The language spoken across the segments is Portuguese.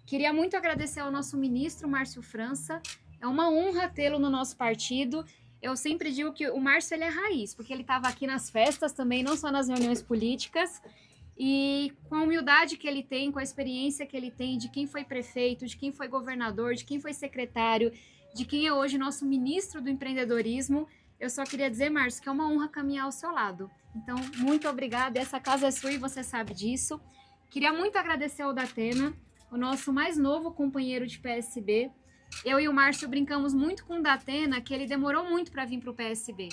Queria muito agradecer ao nosso ministro, Márcio França. É uma honra tê-lo no nosso partido. Eu sempre digo que o Márcio ele é raiz, porque ele estava aqui nas festas também, não só nas reuniões políticas. E com a humildade que ele tem, com a experiência que ele tem de quem foi prefeito, de quem foi governador, de quem foi secretário, de quem é hoje nosso ministro do empreendedorismo, eu só queria dizer, Márcio, que é uma honra caminhar ao seu lado. Então, muito obrigada. Essa casa é sua e você sabe disso. Queria muito agradecer ao Datena, o nosso mais novo companheiro de PSB. Eu e o Márcio brincamos muito com o Datena, que ele demorou muito para vir para o PSB.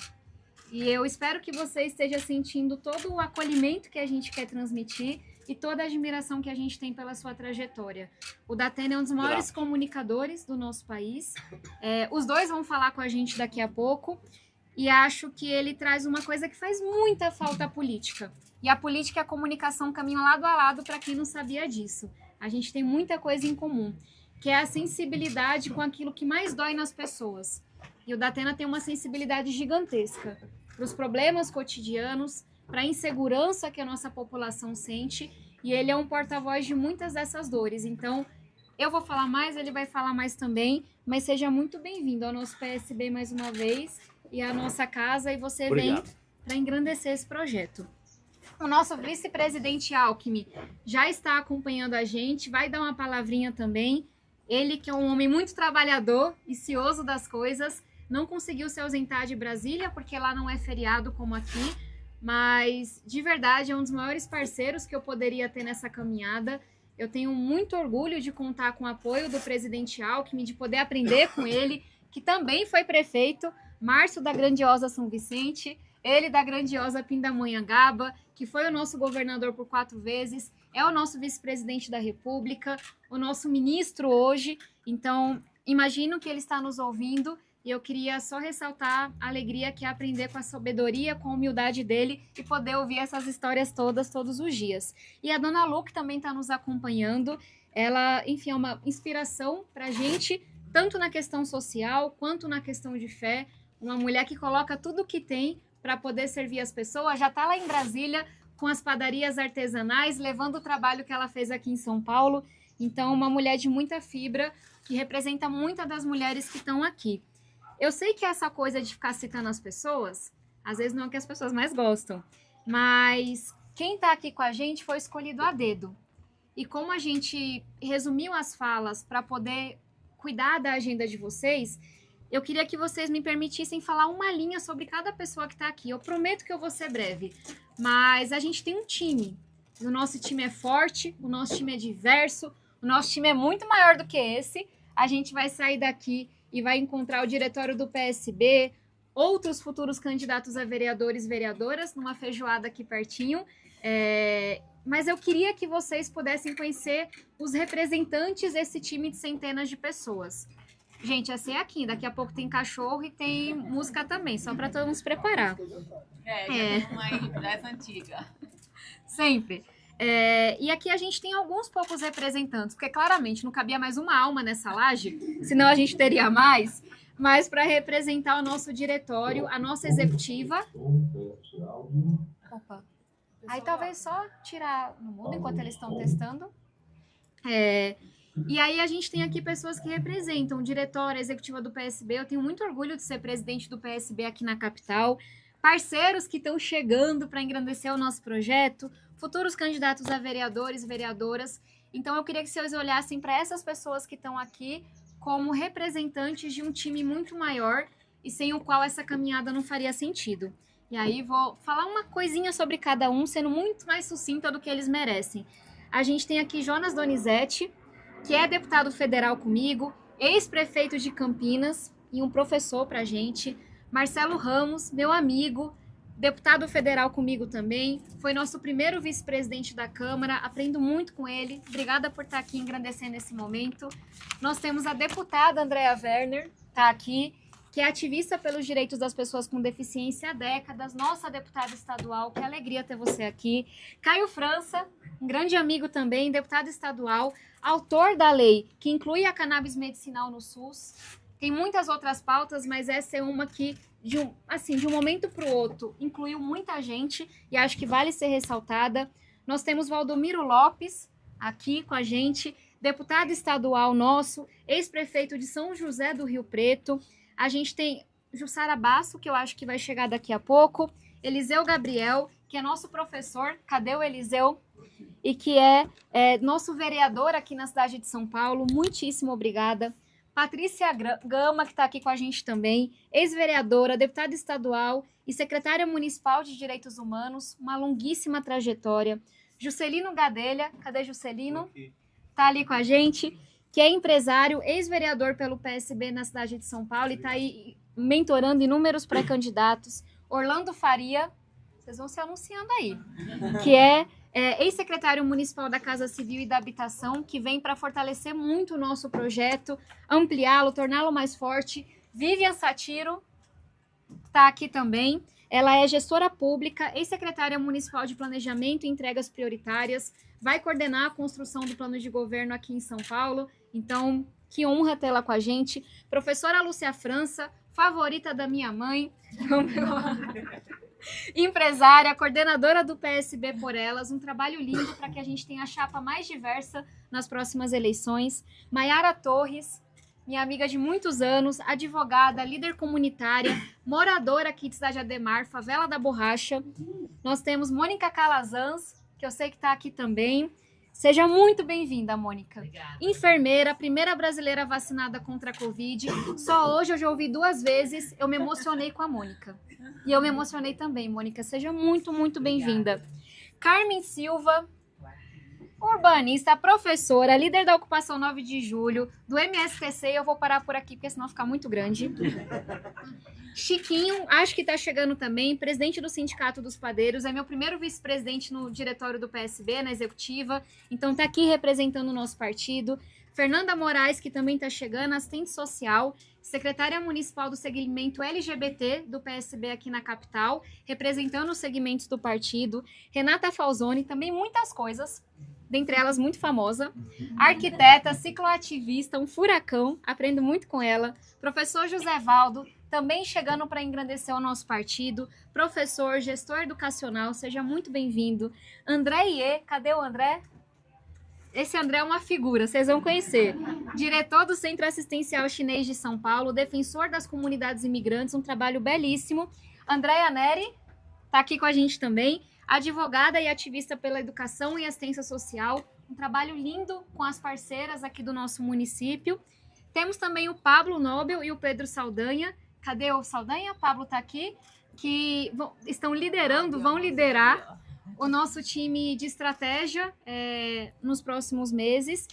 E eu espero que você esteja sentindo todo o acolhimento que a gente quer transmitir e toda a admiração que a gente tem pela sua trajetória. O Datena é um dos maiores comunicadores do nosso país. Os dois vão falar com a gente daqui a pouco. E acho que ele traz uma coisa que faz muita falta à política. E a política e a comunicação caminham lado a lado para quem não sabia disso. A gente tem muita coisa em comum, que é a sensibilidade com aquilo que mais dói nas pessoas. E o Datena tem uma sensibilidade gigantesca para os problemas cotidianos, para a insegurança que a nossa população sente, e ele é um porta-voz de muitas dessas dores. Então, eu vou falar mais, ele vai falar mais também, mas seja muito bem-vindo ao nosso PSB mais uma vez, e à nossa casa, e você vem para engrandecer esse projeto. O nosso vice-presidente Alckmin já está acompanhando a gente, vai dar uma palavrinha também. Ele, que é um homem muito trabalhador e cioso das coisas, não conseguiu se ausentar de Brasília, porque lá não é feriado como aqui, mas, de verdade, é um dos maiores parceiros que eu poderia ter nessa caminhada. Eu tenho muito orgulho de contar com o apoio do presidente Alckmin, de poder aprender com ele, que também foi prefeito, Márcio da grandiosa São Vicente, ele da grandiosa Pindamonhangaba, que foi o nosso governador por 4 vezes, é o nosso vice-presidente da República, o nosso ministro hoje. Então, imagino que ele está nos ouvindo e eu queria só ressaltar a alegria que é aprender com a sabedoria, com a humildade dele e poder ouvir essas histórias todas, todos os dias. E a dona Lu, que também está nos acompanhando, ela, enfim, é uma inspiração para a gente, tanto na questão social quanto na questão de fé. Uma mulher que coloca tudo o que tem para poder servir as pessoas, já está lá em Brasília com as padarias artesanais, levando o trabalho que ela fez aqui em São Paulo. Então, uma mulher de muita fibra, que representa muitas das mulheres que estão aqui. Eu sei que essa coisa de ficar citando as pessoas, às vezes não é o que as pessoas mais gostam, mas quem está aqui com a gente foi escolhido a dedo. E como a gente resumiu as falas para poder cuidar da agenda de vocês, eu queria que vocês me permitissem falar uma linha sobre cada pessoa que está aqui. Eu prometo que eu vou ser breve, mas a gente tem um time. O nosso time é forte, o nosso time é diverso, o nosso time é muito maior do que esse. A gente vai sair daqui e vai encontrar o diretório do PSB, outros futuros candidatos a vereadores e vereadoras, numa feijoada aqui pertinho. Mas eu queria que vocês pudessem conhecer os representantes desse time de centenas de pessoas. Gente, assim é aqui, daqui a pouco tem cachorro e tem música também, só para todo mundo se preparar. Uma dessa antiga. Sempre. E aqui a gente tem alguns poucos representantes, porque claramente não cabia mais uma alma nessa laje, senão a gente teria mais, mas para representar o nosso diretório, a nossa executiva. Opa. Aí talvez só tirar no mudo enquanto eles estão testando. E aí a gente tem aqui pessoas que representam o diretório, a executiva do PSB. Eu tenho muito orgulho de ser presidente do PSB aqui na capital. Parceiros que estão chegando para engrandecer o nosso projeto, futuros candidatos a vereadores e vereadoras. Então eu queria que vocês olhassem para essas pessoas que estão aqui como representantes de um time muito maior e sem o qual essa caminhada não faria sentido. E aí vou falar uma coisinha sobre cada um, sendo muito mais sucinta do que eles merecem. A gente tem aqui Jonas Donizete, que é deputado federal comigo, ex-prefeito de Campinas e um professor pra gente. Marcelo Ramos, meu amigo, deputado federal comigo também, foi nosso primeiro vice-presidente da Câmara, aprendo muito com ele, obrigada por estar aqui engrandecendo esse momento. Nós temos a deputada Andrea Werner, tá aqui, que é ativista pelos direitos das pessoas com deficiência há décadas, nossa deputada estadual, que alegria ter você aqui. Caio França, um grande amigo também, deputado estadual, autor da lei que inclui a cannabis medicinal no SUS. Tem muitas outras pautas, mas essa é uma que, de um momento para o outro, incluiu muita gente e acho que vale ser ressaltada. Nós temos Valdomiro Lopes aqui com a gente, deputado estadual nosso, ex-prefeito de São José do Rio Preto. A gente tem Jussara Basso, que eu acho que vai chegar daqui a pouco. Eliseu Gabriel, que é nosso professor. Cadê o Eliseu? E que é nosso vereador aqui na cidade de São Paulo. Muitíssimo obrigada. Patrícia Gama, que está aqui com a gente também, ex-vereadora, deputada estadual e secretária municipal de Direitos Humanos, uma longuíssima trajetória. Juscelino Gadelha, cadê Juscelino? Está ali com a gente, que é empresário, ex-vereador pelo PSB na cidade de São Paulo e está aí mentorando inúmeros pré-candidatos. Orlando Faria, vocês vão se anunciando aí, que é ex-secretário municipal da Casa Civil e da Habitação, que vem para fortalecer muito o nosso projeto, ampliá-lo, torná-lo mais forte. Vivian Satiro está aqui também. Ela é gestora pública, ex-secretária municipal de Planejamento e Entregas Prioritárias, vai coordenar a construção do plano de governo aqui em São Paulo. Então, que honra tê-la com a gente. Professora Lúcia França, favorita da minha mãe. Empresária, coordenadora do PSB por Elas, um trabalho lindo para que a gente tenha a chapa mais diversa nas próximas eleições. Maiara Torres, minha amiga de muitos anos, advogada, líder comunitária, moradora aqui de Cidade Ademar, Favela da Borracha. Nós temos Mônica Calazans, que eu sei que está aqui também. Seja muito bem-vinda, Mônica. Obrigada. Enfermeira, primeira brasileira vacinada contra a Covid. Só hoje eu já ouvi 2 vezes, eu me emocionei com a Mônica. E eu me emocionei também, Mônica. Seja muito, muito bem-vinda. Carmen Silva, urbanista, professora, líder da ocupação 9 de julho, do MSTC. Eu vou parar por aqui, porque senão fica muito grande. Chiquinho, acho que está chegando também, presidente do Sindicato dos Padeiros, é meu primeiro vice-presidente no diretório do PSB, na executiva, então está aqui representando o nosso partido. Fernanda Moraes, que também está chegando, assistente social, secretária municipal do segmento LGBT do PSB aqui na capital, representando os segmentos do partido. Renata Falzoni, também muitas coisas, dentre elas muito famosa. Arquiteta, cicloativista, um furacão, aprendo muito com ela. Professor José Valdo, também chegando para engrandecer o nosso partido. Professor, gestor educacional, seja muito bem-vindo. André Iê, cadê o André? Esse André é uma figura, vocês vão conhecer. Diretor do Centro Assistencial Chinês de São Paulo, defensor das comunidades imigrantes, um trabalho belíssimo. Andréia Neri está aqui com a gente também, advogada e ativista pela educação e assistência social, um trabalho lindo com as parceiras aqui do nosso município. Temos também o Pablo Nobel e o Pedro Saldanha. Cadê o Saldanha? Pablo está aqui, que estão liderando, vão liderar o nosso time de estratégia nos próximos meses.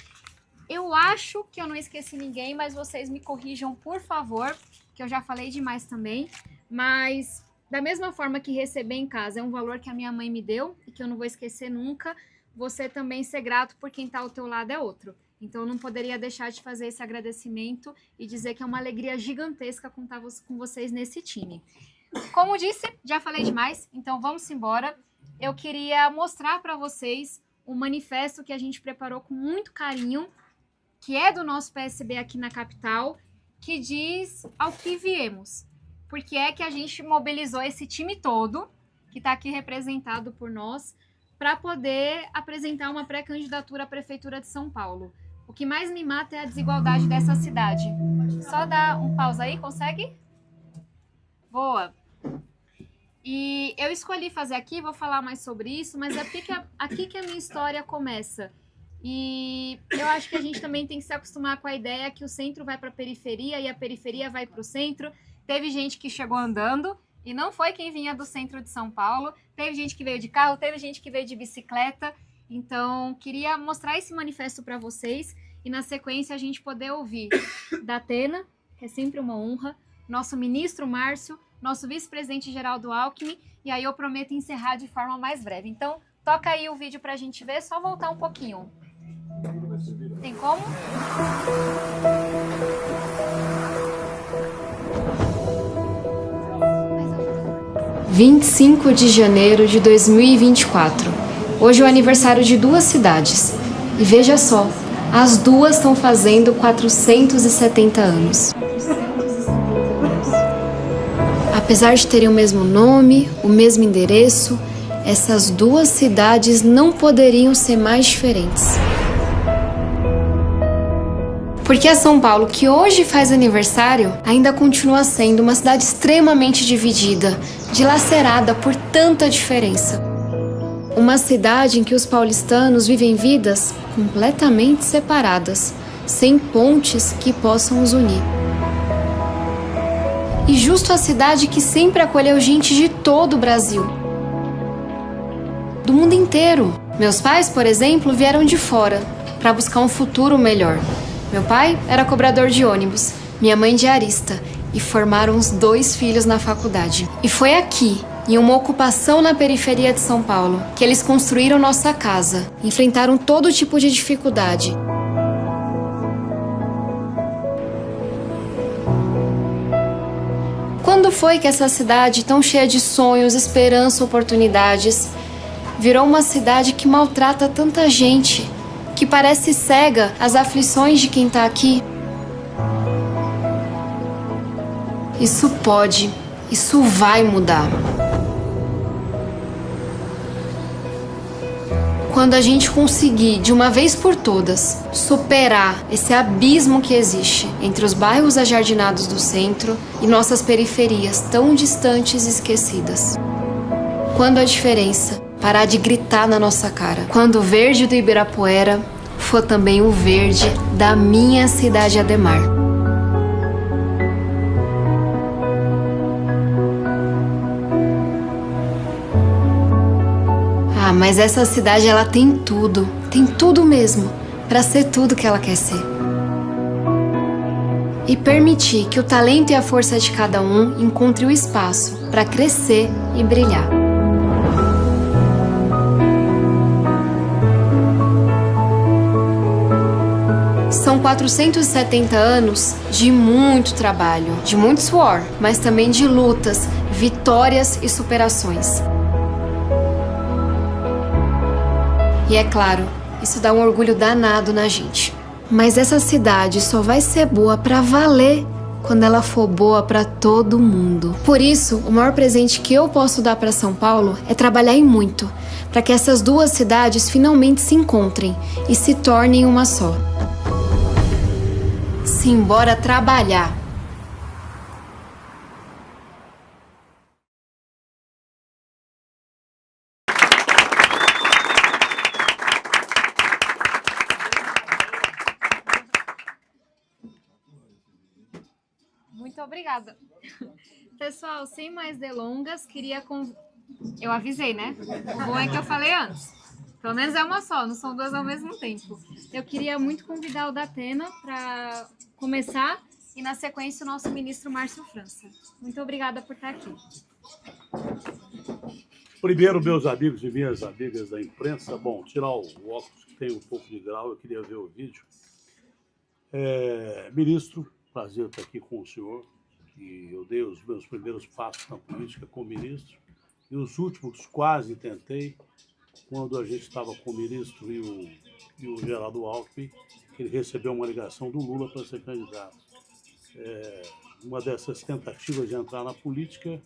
Eu acho que eu não esqueci ninguém, mas vocês me corrijam, por favor, que eu já falei demais também. Mas, da mesma forma que receber em casa é um valor que a minha mãe me deu e que eu não vou esquecer nunca, você também ser grato por quem está ao teu lado é outro. Então, eu não poderia deixar de fazer esse agradecimento e dizer que é uma alegria gigantesca contar com vocês nesse time. Como disse, já falei demais, então vamos embora. Eu queria mostrar para vocês um manifesto que a gente preparou com muito carinho, que é do nosso PSB aqui na capital, que diz ao que viemos. Porque é que a gente mobilizou esse time todo, que está aqui representado por nós, para poder apresentar uma pré-candidatura à Prefeitura de São Paulo. O que mais me mata é a desigualdade dessa cidade. Só dá um pausa aí, consegue? Boa! E eu escolhi fazer aqui, vou falar mais sobre isso, mas é aqui que a minha história começa. E eu acho que a gente também tem que se acostumar com a ideia que o centro vai para a periferia e a periferia vai para o centro. Teve gente que chegou andando e não foi quem vinha do centro de São Paulo. Teve gente que veio de carro, teve gente que veio de bicicleta. Então, queria mostrar esse manifesto para vocês e, na sequência, a gente poder ouvir da Atena, que é sempre uma honra, nosso ministro Márcio, nosso vice-presidente Geraldo Alckmin, e aí eu prometo encerrar de forma mais breve. Então, toca aí o vídeo para a gente ver, só voltar um pouquinho. Tem como? – 25 de janeiro de 2024. Hoje é o aniversário de 2 cidades. E veja só, as 2 estão fazendo 470 anos. Apesar de terem o mesmo nome, o mesmo endereço, essas 2 cidades não poderiam ser mais diferentes. Porque a São Paulo, que hoje faz aniversário, ainda continua sendo uma cidade extremamente dividida, dilacerada por tanta diferença. Uma cidade em que os paulistanos vivem vidas completamente separadas, sem pontes que possam os unir. E justo a cidade que sempre acolheu gente de todo o Brasil. Do mundo inteiro. Meus pais, por exemplo, vieram de fora para buscar um futuro melhor. Meu pai era cobrador de ônibus, minha mãe diarista, e formaram os 2 filhos na faculdade. E foi aqui, em uma ocupação na periferia de São Paulo, que eles construíram nossa casa, enfrentaram todo tipo de dificuldade. Quando foi que essa cidade, tão cheia de sonhos, esperança, oportunidades, virou uma cidade que maltrata tanta gente, que parece cega às aflições de quem está aqui? Isso pode, isso vai mudar. Quando a gente conseguir, de uma vez por todas, superar esse abismo que existe entre os bairros ajardinados do centro e nossas periferias tão distantes e esquecidas. Quando a diferença parar de gritar na nossa cara. Quando o verde do Ibirapuera for também o verde da minha cidade Ademar. Ah, mas essa cidade, ela tem tudo mesmo, para ser tudo que ela quer ser. E permitir que o talento e a força de cada um encontre o espaço para crescer e brilhar. São 470 anos de muito trabalho, de muito suor, mas também de lutas, vitórias e superações. E é claro, isso dá um orgulho danado na gente. Mas essa cidade só vai ser boa pra valer quando ela for boa pra todo mundo. Por isso, o maior presente que eu posso dar pra São Paulo é trabalhar em muito, para que essas 2 cidades finalmente se encontrem e se tornem uma só. Simbora trabalhar. Muito obrigada. Pessoal, sem mais delongas, eu avisei, né? O bom é que eu falei antes. Pelo menos é uma só, não são 2 ao mesmo tempo. Eu queria muito convidar o Datena para começar e, na sequência, o nosso ministro Márcio França. Muito obrigada por estar aqui. Primeiro, meus amigos e minhas amigas da imprensa, bom, tirar o óculos que tem um pouco de grau, eu queria ver o vídeo. Ministro, prazer estar aqui com o senhor, que eu dei os meus primeiros passos na política como ministro, e os últimos quase tentei, quando a gente estava com o ministro e o Geraldo Alckmin, que ele recebeu uma ligação do Lula para ser candidato. Uma dessas tentativas de entrar na política,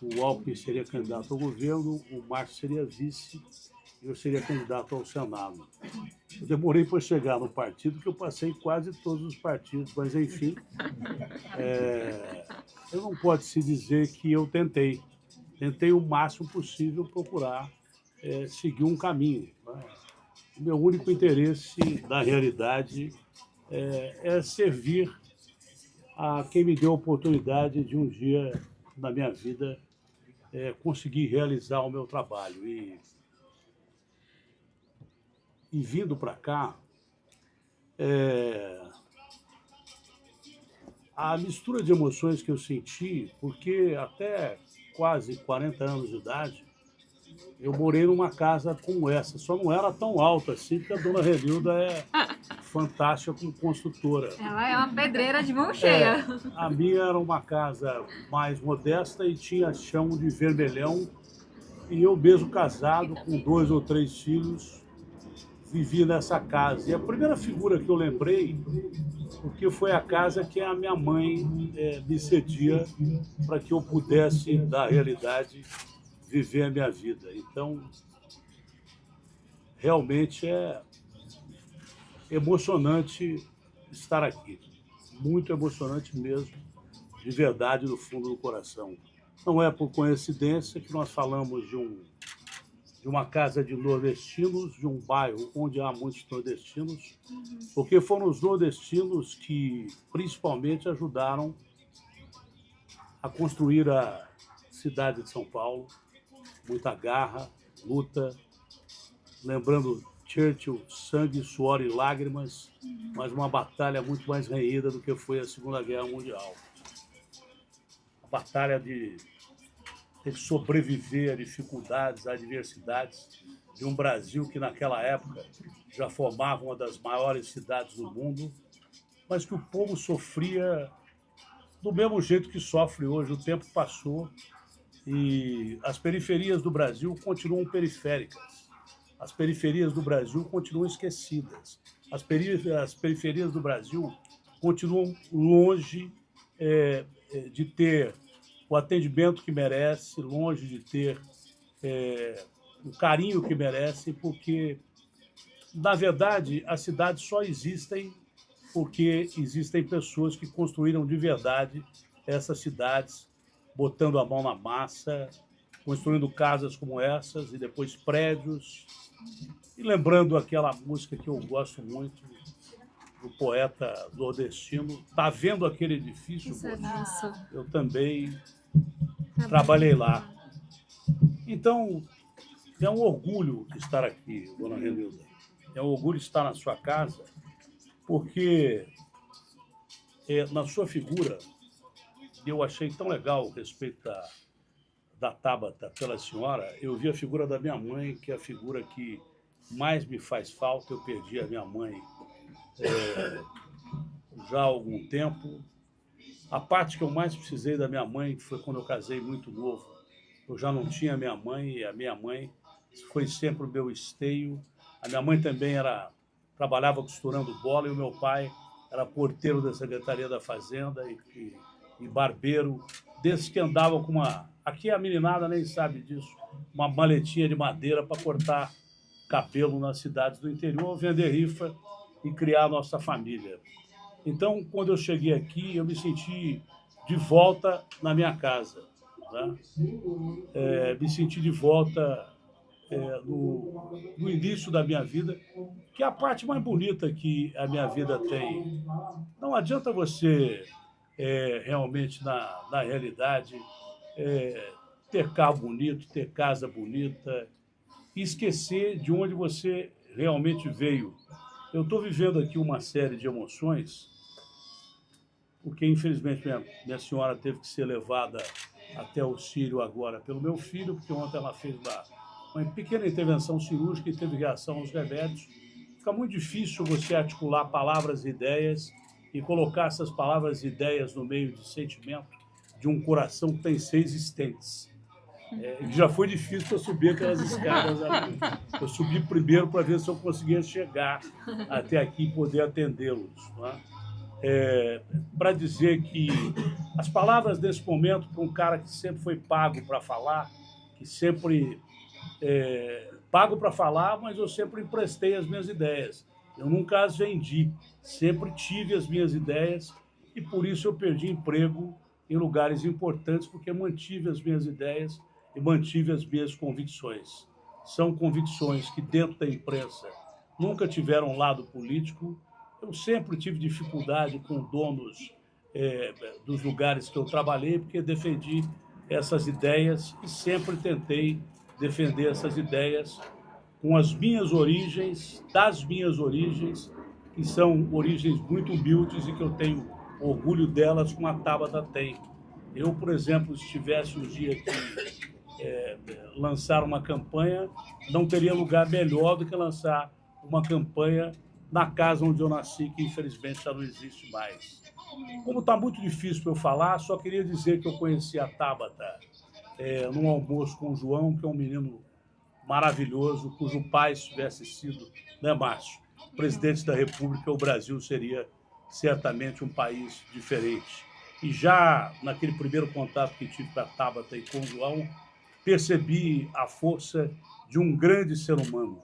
o Alckmin seria candidato ao governo, o Márcio seria vice e eu seria candidato ao Senado. Eu demorei para chegar no partido, porque eu passei em quase todos os partidos, mas, enfim, eu não pode se dizer que eu tentei. Tentei o máximo possível procurar seguir um caminho. Né? O meu único interesse, na realidade, é servir a quem me deu a oportunidade de um dia, na minha vida, conseguir realizar o meu trabalho. E vindo para cá, a mistura de emoções que eu senti, porque até quase 40 anos de idade, eu morei numa casa como essa, só não era tão alta assim, porque a dona Renilda é fantástica como construtora. Ela é uma pedreira de mão cheia. A minha era uma casa mais modesta e tinha chão de vermelhão, e eu mesmo casado, com 2 ou 3 filhos, vivi nessa casa. E a primeira figura que eu lembrei, porque foi a casa que a minha mãe me cedia para que eu pudesse, na realidade, viver a minha vida. Então, realmente é emocionante estar aqui. Muito emocionante mesmo, de verdade, do fundo do coração. Não é por coincidência que nós falamos de uma casa de nordestinos, de um bairro onde há muitos nordestinos, porque foram os nordestinos que principalmente ajudaram a construir a cidade de São Paulo. Muita garra, luta, lembrando Churchill, sangue, suor e lágrimas, mas uma batalha muito mais renhida do que foi a Segunda Guerra Mundial. A batalha de ter que sobreviver a dificuldades, a adversidades de um Brasil que naquela época já formava uma das maiores cidades do mundo, mas que o povo sofria do mesmo jeito que sofre hoje. O tempo passou e as periferias do Brasil continuam periféricas. As periferias do Brasil continuam esquecidas. As periferias do Brasil continuam longe de ter o atendimento que merece, longe de ter o carinho que merece, porque, na verdade, as cidades só existem porque existem pessoas que construíram de verdade essas cidades, botando a mão na massa, construindo casas como essas e depois prédios. E lembrando aquela música que eu gosto muito, do poeta nordestino, "Tá vendo aquele edifício?" Isso. Eu também trabalhei lá. Então, é um orgulho estar aqui, dona Renilda. É um orgulho estar na sua casa, porque na sua figura, eu achei tão legal a respeito da Tabata pela senhora, eu vi a figura da minha mãe, que é a figura que mais me faz falta. Eu perdi a minha mãe já há algum tempo. A parte que eu mais precisei da minha mãe foi quando eu casei muito novo. Eu já não tinha minha mãe, e a minha mãe foi sempre o meu esteio. A minha mãe também trabalhava costurando bola, e o meu pai era porteiro da Secretaria da Fazenda e barbeiro, desses que andavam com uma... Aqui a meninada nem sabe disso, uma maletinha de madeira para cortar cabelo nas cidades do interior, vender rifa e criar a nossa família. Então, quando eu cheguei aqui, eu me senti de volta na minha casa, né? Me senti de volta no início da minha vida, que é a parte mais bonita que a minha vida tem. Não adianta você, realmente, na realidade, ter carro bonito, ter casa bonita, e esquecer de onde você realmente veio. Eu estou vivendo aqui uma série de emoções, porque, infelizmente, minha senhora teve que ser levada até o Sírio agora pelo meu filho, porque ontem ela fez uma pequena intervenção cirúrgica e teve reação aos remédios. Fica muito difícil você articular palavras e ideias e colocar essas palavras e ideias no meio de sentimento de um coração que tem 6 estentes. Já foi difícil eu subir aquelas escadas ali. Eu subi primeiro para ver se eu conseguia chegar até aqui e poder atendê-los, né? Para dizer que as palavras desse momento, para um cara que sempre foi pago para falar, que sempre pago para falar, mas eu sempre emprestei as minhas ideias. Eu nunca as vendi, sempre tive as minhas ideias, e por isso eu perdi emprego em lugares importantes, porque mantive as minhas ideias e mantive as minhas convicções. São convicções que dentro da imprensa nunca tiveram lado político. Eu sempre tive dificuldade com donos dos lugares que eu trabalhei, porque defendi essas ideias e sempre tentei defender essas ideias com as minhas origens, das minhas origens, que são origens muito humildes e que eu tenho orgulho delas, como a Tabata tem. Eu, por exemplo, se tivesse um dia que lançar uma campanha, não teria lugar melhor do que lançar uma campanha na casa onde eu nasci, que infelizmente já não existe mais. Como está muito difícil para eu falar, só queria dizer que eu conheci a Tabata num almoço com o João, que é um menino maravilhoso, cujo pai, se tivesse sido, né, Márcio, presidente da República, o Brasil seria certamente um país diferente. E já naquele primeiro contato que tive com a Tabata e com o João, percebi a força de um grande ser humano.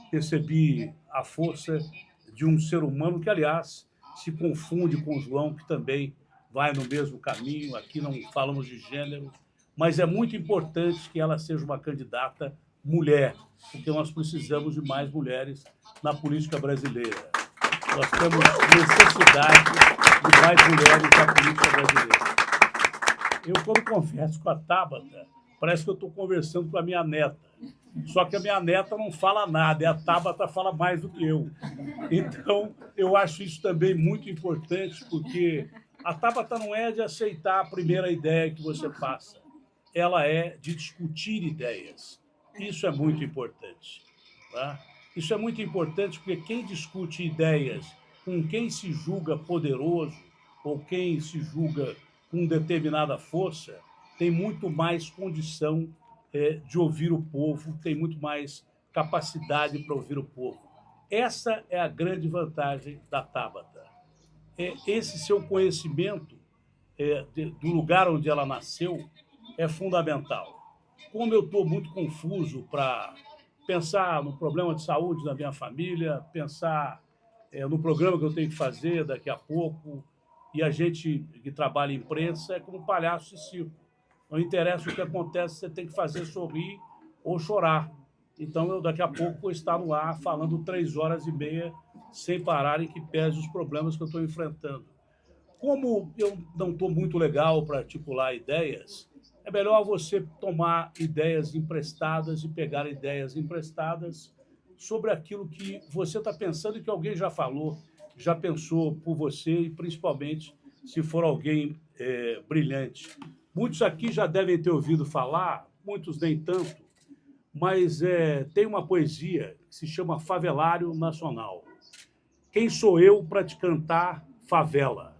Percebi a força de um ser humano que, aliás, se confunde com o João, que também vai no mesmo caminho. Aqui não falamos de gênero, mas é muito importante que ela seja uma candidata mulher, porque nós precisamos de mais mulheres na política brasileira. Nós temos necessidade de mais mulheres na política brasileira. Eu, quando converso com a Tabata, parece que eu estou conversando com a minha neta. Só que a minha neta não fala nada, e a Tabata fala mais do que eu. Então, eu acho isso também muito importante, porque a Tabata não é de aceitar a primeira ideia que você passa. Ela é de discutir ideias. Isso é muito importante. Tá? Isso é muito importante porque quem discute ideias com quem se julga poderoso ou quem se julga com determinada força tem muito mais condição de ouvir o povo, tem muito mais capacidade para ouvir o povo. Essa é a grande vantagem da Tabata. Esse seu conhecimento do lugar onde ela nasceu é fundamental. Como eu estou muito confuso para pensar no problema de saúde da minha família, pensar no programa que eu tenho que fazer daqui a pouco, e a gente que trabalha em imprensa é como um palhaço de circo. Não interessa o que acontece, você tem que fazer sorrir ou chorar. Então, eu daqui a pouco vou estar no ar falando 3 horas e meia sem parar, em que pese os problemas que eu estou enfrentando. Como eu não estou muito legal para articular ideias, é melhor você tomar ideias emprestadas e pegar ideias emprestadas sobre aquilo que você está pensando e que alguém já falou, já pensou por você, e principalmente se for alguém brilhante. Muitos aqui já devem ter ouvido falar, muitos nem tanto, mas tem uma poesia que se chama Favelário Nacional. Quem sou eu para te cantar favela?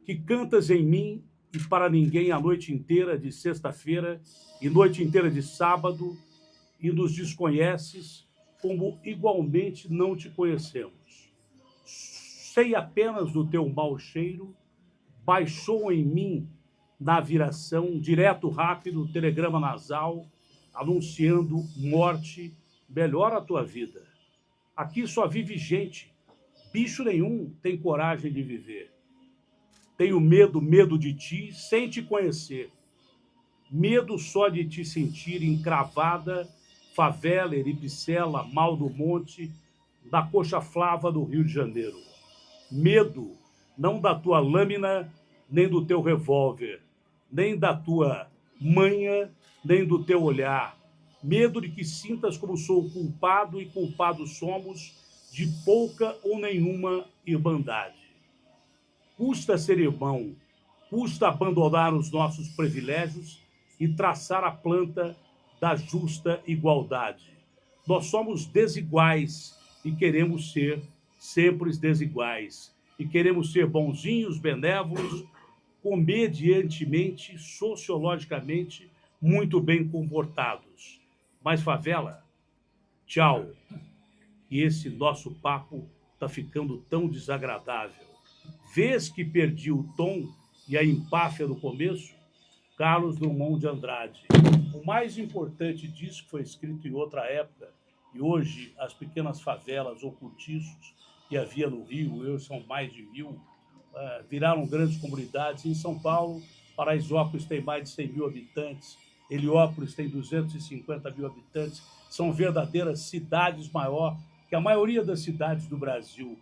Que cantas em mim e para ninguém a noite inteira de sexta-feira e noite inteira de sábado, e nos desconheces como igualmente não te conhecemos. Sei apenas do teu mau cheiro, baixou em mim na viração, direto, rápido, telegrama nasal, anunciando morte, melhora a tua vida. Aqui só vive gente, bicho nenhum tem coragem de viver. Tenho medo de ti, sem te conhecer. Medo só de te sentir encravada, favela, Eripicela, Mal do Monte, da Coxa Flava do Rio de Janeiro. Medo não da tua lâmina, nem do teu revólver, nem da tua manha, nem do teu olhar. Medo de que sintas como sou culpado e culpados somos de pouca ou nenhuma irmandade. Custa ser irmão, custa abandonar os nossos privilégios e traçar a planta da justa igualdade. Nós somos desiguais e queremos ser sempre desiguais. E queremos ser bonzinhos, benévolos, comediantemente, sociologicamente, muito bem comportados. Mas, favela, tchau. E esse nosso papo está ficando tão desagradável. Vês que perdi o tom e a empáfia do começo? Carlos Drummond de Andrade. O mais importante disso foi escrito em outra época, e hoje as pequenas favelas ou cortiços que havia no Rio, são mais de 1000, viraram grandes comunidades. Em São Paulo, Paraisópolis tem mais de 100 mil habitantes, Heliópolis tem 250 mil habitantes, são verdadeiras cidades maior que a maioria das cidades do Brasil.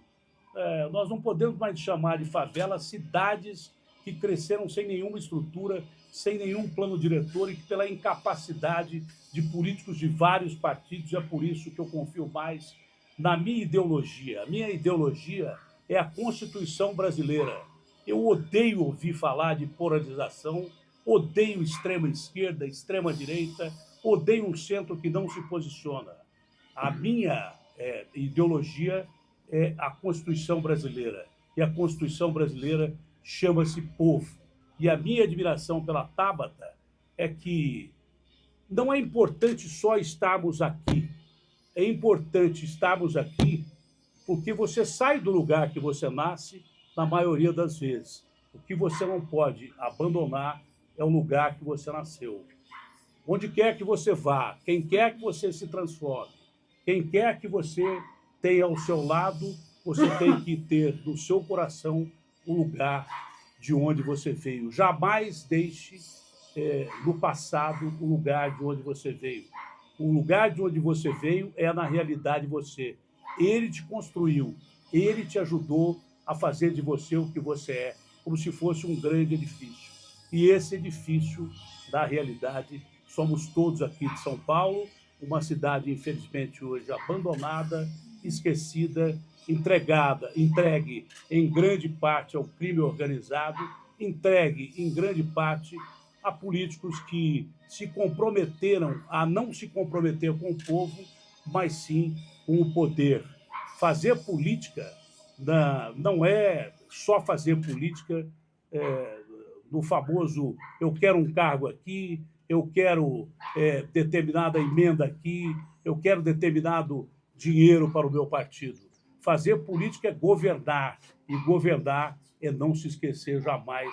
Nós não podemos mais chamar de favela cidades que cresceram sem nenhuma estrutura, sem nenhum plano diretor e que pela incapacidade de políticos de vários partidos, é por isso que eu confio mais na minha ideologia. A minha ideologia é a Constituição brasileira. Eu odeio ouvir falar de polarização, odeio extrema esquerda, extrema direita, odeio um centro que não se posiciona. A minha ideologia é a Constituição brasileira. E a Constituição brasileira chama-se povo. E a minha admiração pela Tabata é que não é importante só estarmos aqui. É importante estarmos aqui porque você sai do lugar que você nasce na maioria das vezes. O que você não pode abandonar é o lugar que você nasceu. Onde quer que você vá, quem quer que você se transforme, quem quer que você tenha ao seu lado, você tem que ter no seu coração o lugar de onde você veio. Jamais deixe no passado o lugar de onde você veio. O lugar de onde você veio é, na realidade, você. Ele te construiu, ele te ajudou a fazer de você o que você é, como se fosse um grande edifício. E esse edifício, da realidade, somos todos aqui de São Paulo, uma cidade, infelizmente, hoje abandonada, esquecida, entregue em grande parte ao crime organizado, entregue em grande parte a políticos que se comprometeram a não se comprometer com o povo, mas sim com o poder. Fazer política não é só fazer política no famoso eu quero um cargo aqui, eu quero determinada emenda aqui, eu quero determinado dinheiro para o meu partido. Fazer política é governar, e governar é não se esquecer jamais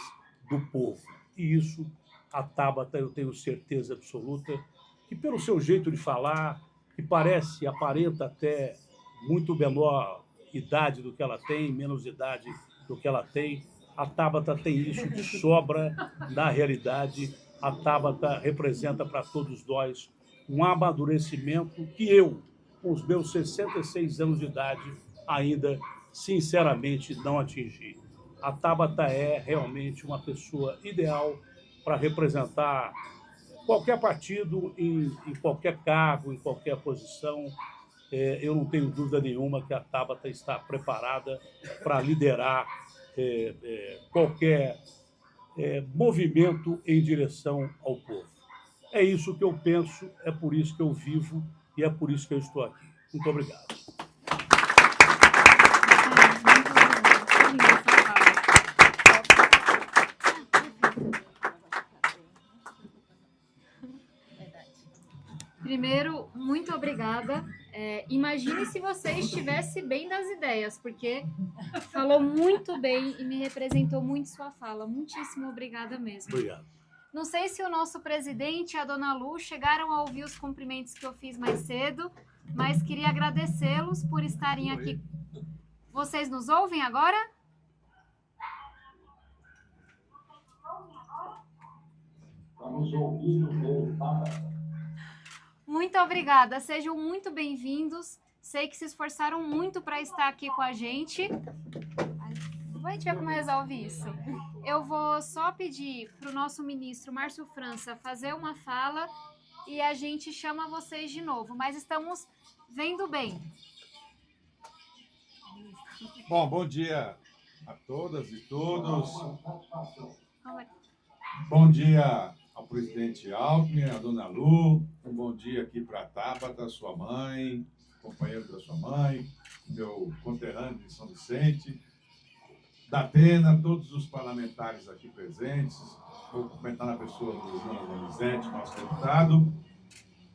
do povo. E isso, a Tabata, eu tenho certeza absoluta, que pelo seu jeito de falar, que aparenta até muito menor idade do que ela tem, menos idade do que ela tem, a Tabata tem isso de sobra. Na realidade, a Tabata representa para todos nós um amadurecimento que eu, com os meus 66 anos de idade, ainda, sinceramente, não atingi. A Tabata é realmente uma pessoa ideal para representar qualquer partido, em qualquer cargo, em qualquer posição. Eu não tenho dúvida nenhuma que a Tabata está preparada para liderar qualquer movimento em direção ao povo. É isso que eu penso, é por isso que eu vivo e é por isso que eu estou aqui. Muito obrigado. Primeiro, muito obrigada. Imagine se você estivesse bem das ideias, porque falou muito bem e me representou muito sua fala. Muitíssimo obrigada mesmo. Obrigado. Não sei se o nosso presidente e a dona Lu chegaram a ouvir os cumprimentos que eu fiz mais cedo, mas queria agradecê-los por estarem aqui. Vocês nos ouvem agora? Estamos ouvindo mesmo, tá? Muito obrigada, sejam muito bem-vindos. Sei que se esforçaram muito para estar aqui com a gente. Vamos ver como resolve isso. Eu vou só pedir para o nosso ministro Márcio França fazer uma fala e a gente chama vocês de novo, mas estamos vendo bem. Bom dia a todas e todos. Bom dia ao presidente Alckmin, a dona Lu, um bom dia aqui para a Tabata, sua mãe, companheiro da sua mãe, meu conterrâneo de São Vicente, da Atena, todos os parlamentares aqui presentes, vou comentar na pessoa do João Donizete, nosso deputado.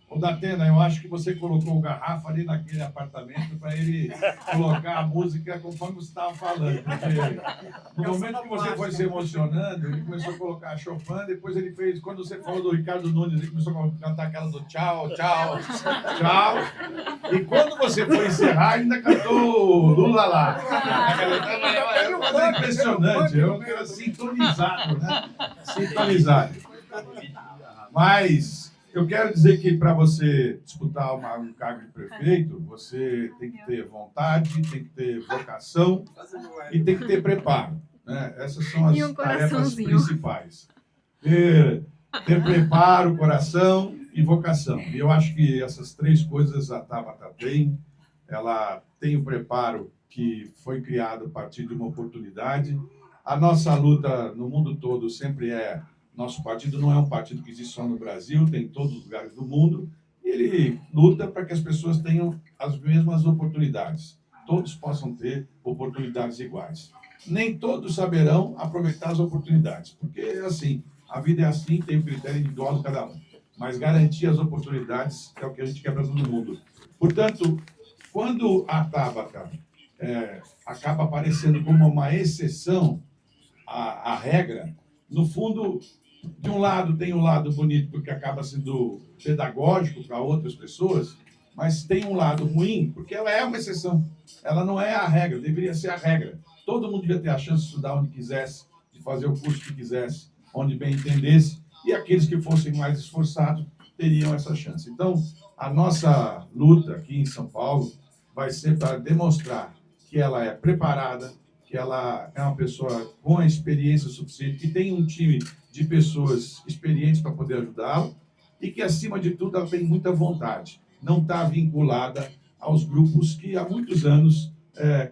Ô, Datena, eu acho que você colocou o Garrafa ali naquele apartamento para ele colocar a música conforme você estava falando. Porque no momento que você foi se emocionando, ele começou a colocar Chopin, depois ele fez, quando você falou do Ricardo Nunes, ele começou a cantar aquela do tchau, tchau, tchau. E quando você foi encerrar, ainda cantou Lula lá. É uma coisa impressionante, é uma coisa sintonizado, né? Sintonizado. Mas eu quero dizer que para você disputar um cargo de prefeito, você tem que ter vontade, tem que ter vocação e tem que ter preparo, né? Essas são as tarefas principais. Ter preparo, coração e vocação. E eu acho que essas três coisas a Tabata tem. Ela tem o preparo que foi criado a partir de uma oportunidade. A nossa luta no mundo todo sempre é... Nosso partido não é um partido que existe só no Brasil, tem em todos os lugares do mundo. Ele luta para que as pessoas tenham as mesmas oportunidades. Todos possam ter oportunidades iguais. Nem todos saberão aproveitar as oportunidades, porque assim, a vida é assim, tem um critério individual de cada um. Mas garantir as oportunidades é o que a gente quer para todo mundo. Portanto, quando a Tabata acaba aparecendo como uma exceção à regra, no fundo, de um lado tem um lado bonito porque acaba sendo pedagógico para outras pessoas, mas tem um lado ruim, porque ela é uma exceção. Ela não é a regra, deveria ser a regra. Todo mundo devia ter a chance de estudar onde quisesse, de fazer o curso que quisesse, onde bem entendesse, e aqueles que fossem mais esforçados teriam essa chance. Então, a nossa luta aqui em São Paulo vai ser para demonstrar que ela é preparada, que ela é uma pessoa com a experiência suficiente, que tem um time de pessoas experientes para poder ajudá-la e que, acima de tudo, ela tem muita vontade. Não está vinculada aos grupos que há muitos anos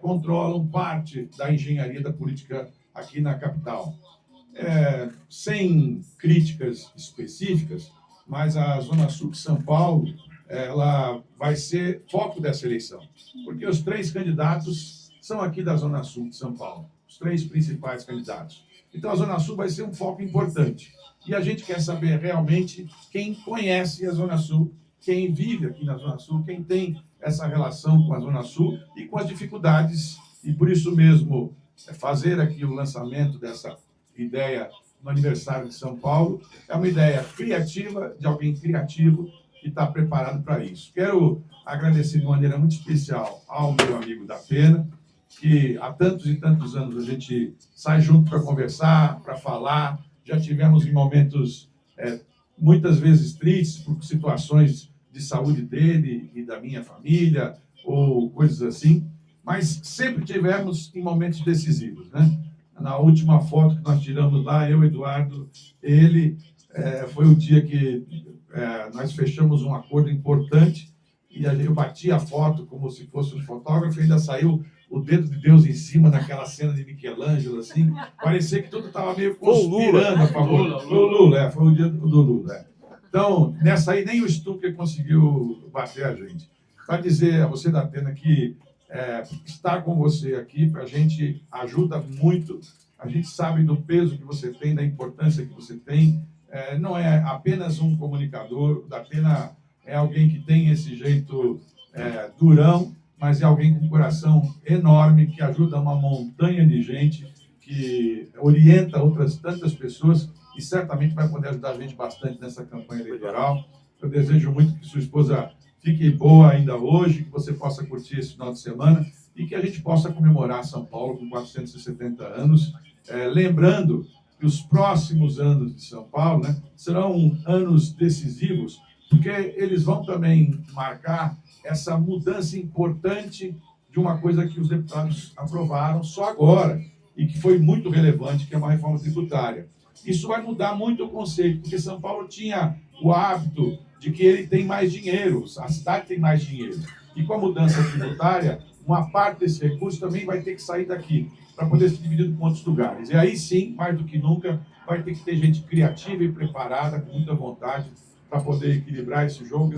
controlam parte da engenharia da política aqui na capital. Sem críticas específicas, mas a Zona Sul de São Paulo ela vai ser foco dessa eleição, porque os 3 candidatos são aqui da Zona Sul de São Paulo, os 3 principais candidatos. Então, a Zona Sul vai ser um foco importante. E a gente quer saber realmente quem conhece a Zona Sul, quem vive aqui na Zona Sul, quem tem essa relação com a Zona Sul e com as dificuldades. E, por isso mesmo, fazer aqui o lançamento dessa ideia no aniversário de São Paulo é uma ideia criativa, de alguém criativo, que está preparado para isso. Quero agradecer de maneira muito especial ao meu amigo da Pena, que há tantos e tantos anos a gente sai junto para conversar, para falar. Já tivemos em momentos muitas vezes tristes por situações de saúde dele e da minha família, ou coisas assim, mas sempre tivemos em momentos decisivos, né? Na última foto que nós tiramos lá, eu, Eduardo, ele, foi o dia que nós fechamos um acordo importante e eu bati a foto como se fosse um fotógrafo e ainda saiu o dedo de Deus em cima daquela cena de Michelangelo, assim. Parecia que tudo estava meio conspirando a favor do Lula. Foi o dia do Lula. Então, nessa aí, nem o Stucker conseguiu bater a gente. Para dizer a você da Atena que estar com você aqui, para a gente ajuda muito. A gente sabe do peso que você tem, da importância que você tem. Não é apenas um comunicador, da Atena é alguém que tem esse jeito durão, mas é alguém com um coração enorme, que ajuda uma montanha de gente, que orienta outras tantas pessoas e certamente vai poder ajudar a gente bastante nessa campanha eleitoral. Eu desejo muito que sua esposa fique boa ainda hoje, que você possa curtir esse final de semana e que a gente possa comemorar São Paulo com 470 anos, lembrando que os próximos anos de São Paulo, né, serão anos decisivos, porque eles vão também marcar essa mudança importante de uma coisa que os deputados aprovaram só agora e que foi muito relevante, que é uma reforma tributária. Isso vai mudar muito o conceito, porque São Paulo tinha o hábito de que ele tem mais dinheiro, a cidade tem mais dinheiro. E com a mudança tributária, uma parte desse recurso também vai ter que sair daqui, para poder ser dividido com outros lugares. E aí sim, mais do que nunca, vai ter que ter gente criativa e preparada, com muita vontade, para poder equilibrar esse jogo.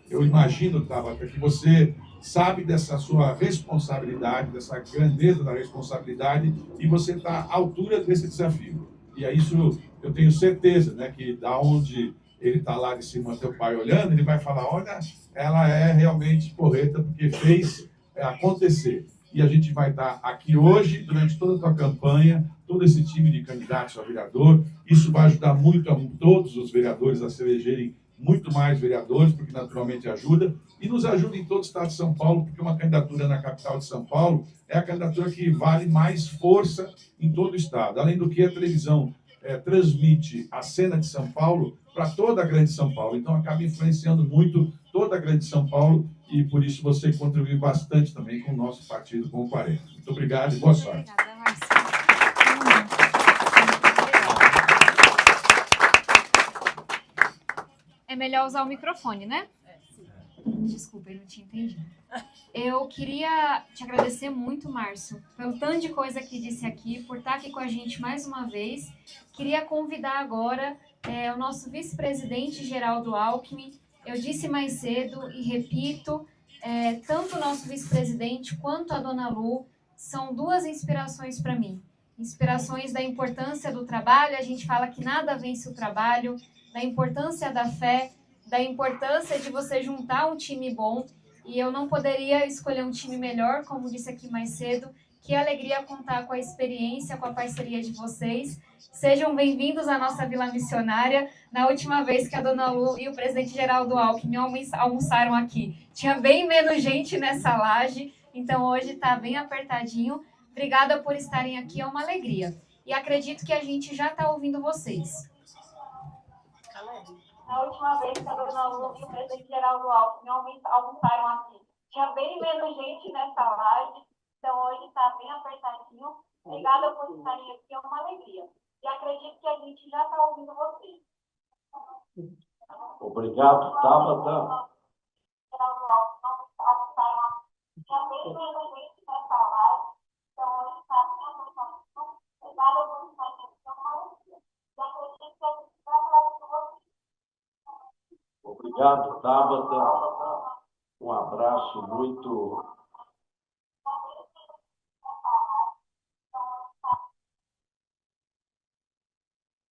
Eu imagino, Tabata, que você sabe dessa sua responsabilidade, dessa grandeza da responsabilidade, e você está à altura desse desafio. E é isso, eu tenho certeza, né, que da onde ele está lá de cima, teu pai olhando, ele vai falar, olha, ela é realmente porreta, porque fez acontecer. E a gente vai estar aqui hoje, durante toda a tua campanha, todo esse time de candidatos a vereador. Isso vai ajudar muito a todos os vereadores a se elegerem muito mais vereadores, porque naturalmente ajuda, e nos ajuda em todo o estado de São Paulo, porque uma candidatura na capital de São Paulo é a candidatura que vale mais força em todo o estado. Além do que a televisão transmite a cena de São Paulo para toda a grande São Paulo, então acaba influenciando muito toda a grande São Paulo, e por isso você contribui bastante também com o nosso partido, com o 40. Muito obrigado e boa sorte. Obrigada, Marcelo. É melhor usar o microfone, né? Desculpa, eu não tinha entendido. Eu queria te agradecer muito, Márcio, pelo tanto de coisa que disse aqui, por estar aqui com a gente mais uma vez. Queria convidar agora o nosso vice-presidente, Geraldo Alckmin. Eu disse mais cedo e repito, tanto o nosso vice-presidente quanto a Dona Lu são duas inspirações para mim. Inspirações da importância do trabalho, a gente fala que nada vence o trabalho, da importância da fé, da importância de você juntar um time bom, e eu não poderia escolher um time melhor, como disse aqui mais cedo, Que alegria contar com a experiência, com a parceria de vocês. Sejam bem-vindos à nossa Vila Missionária. Na última vez que a Dona Lu e o presidente Geraldo Alckmin almoçaram aqui, tinha bem menos gente nessa laje, então hoje está bem apertadinho. Obrigada por estarem aqui, é uma alegria. E acredito que a gente já está ouvindo vocês. Na última vez que a Dona Lu e o presidente Geraldo Alckmin almoçaram aqui, tinha bem menos gente nessa laje, então hoje está bem apertadinho. Obrigada por estarem aqui, é uma alegria. E acredito que a gente já está ouvindo vocês. Obrigado, Tabata. Tinha bem menos gente nessa live, então hoje está bem apertadinho. Obrigada por estarem aqui, é uma alegria. E acredito que a gente já está ouvindo vocês. Obrigado, Tabata. Um abraço muito...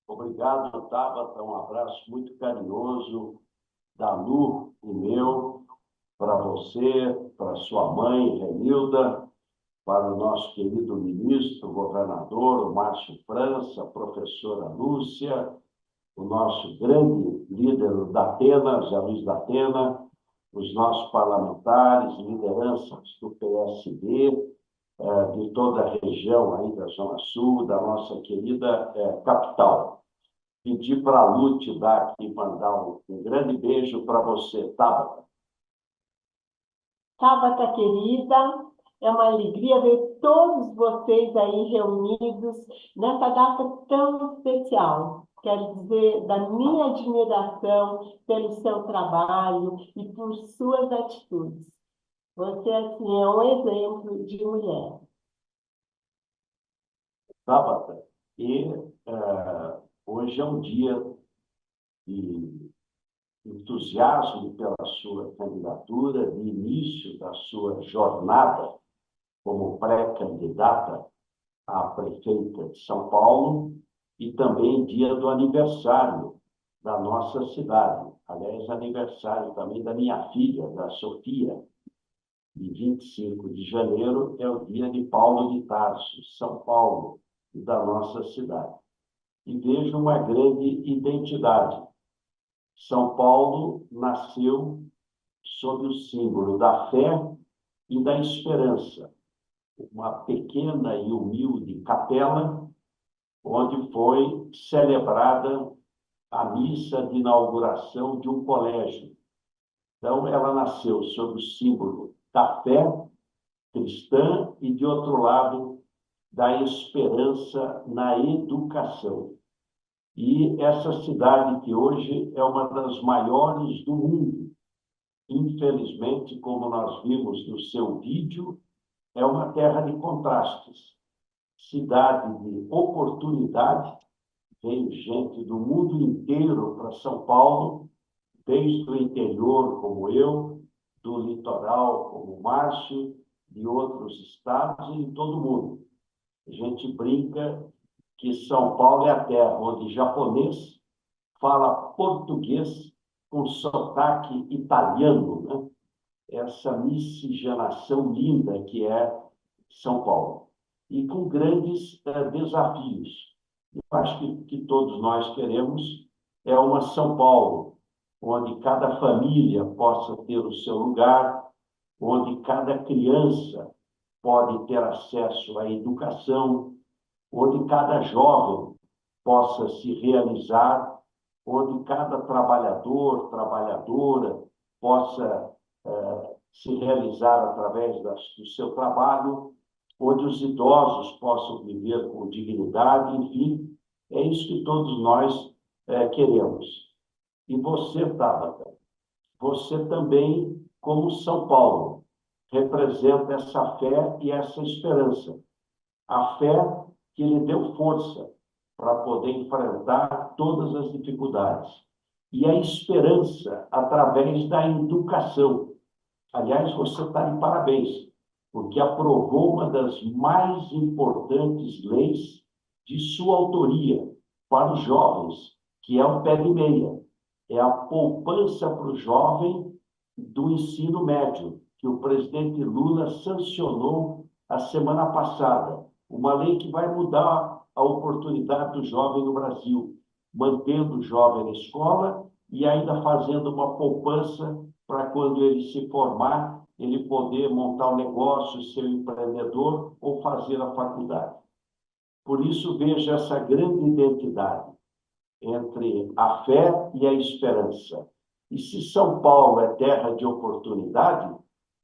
Obrigado, Tabata. Um abraço muito carinhoso da Lu e meu para você, para sua mãe, Renilda, para o nosso querido ministro, governador, o Márcio França, a professora Lúcia, o nosso grande líder da Atena, Zé Luiz da Atena, os nossos parlamentares, lideranças do PSD, de toda a região aí da Zona Sul, da nossa querida capital. Pedir para a Lu te dar aqui, mandar um grande beijo para você, Tabata. Tabata querida, é uma alegria ver todos vocês aí reunidos nessa data tão especial. Quero dizer da minha admiração pelo seu trabalho e por suas atitudes. Você, assim, é um exemplo de mulher. Tabata, e hoje é um dia de entusiasmo pela sua candidatura, de início da sua jornada como pré-candidata a prefeita de São Paulo e também dia do aniversário da nossa cidade. Aliás, aniversário também da minha filha, da Sofia. De 25 de janeiro é o dia de Paulo de Tarso, São Paulo, e da nossa cidade. E vejo uma grande identidade. São Paulo nasceu sob o símbolo da fé e da esperança. Uma pequena e humilde capela, onde foi celebrada a missa de inauguração de um colégio. Então, ela nasceu sob o símbolo da fé cristã e, de outro lado, da esperança na educação. E essa cidade, que hoje é uma das maiores do mundo, infelizmente, como nós vimos no seu vídeo, é uma terra de contrastes. Cidade de oportunidade, veio gente do mundo inteiro para São Paulo, desde o interior, como eu, do litoral, como o Márcio, de outros estados e de todo mundo. A gente brinca que São Paulo é a terra onde japonês fala português com sotaque italiano, né? Essa miscigenação linda que é São Paulo. E com grandes desafios. Eu acho que todos nós queremos uma São Paulo, onde cada família possa ter o seu lugar, onde cada criança pode ter acesso à educação, onde cada jovem possa se realizar, onde cada trabalhador, trabalhadora possa se realizar através do seu trabalho, onde os idosos possam viver com dignidade, enfim, é isso que todos nós queremos. E você, Tabata, você também, como São Paulo, representa essa fé e essa esperança. A fé que lhe deu força para poder enfrentar todas as dificuldades. E a esperança através da educação. Aliás, você está de parabéns, porque aprovou uma das mais importantes leis de sua autoria para os jovens, que é o pé de meia. É a poupança para o jovem do ensino médio, que o presidente Lula sancionou a semana passada, uma lei que vai mudar a oportunidade do jovem no Brasil, mantendo o jovem na escola e ainda fazendo uma poupança para quando ele se formar, ele poder montar um negócio, ser um empreendedor ou fazer a faculdade. Por isso, vejo essa grande identidade entre a fé e a esperança. E se São Paulo é terra de oportunidade,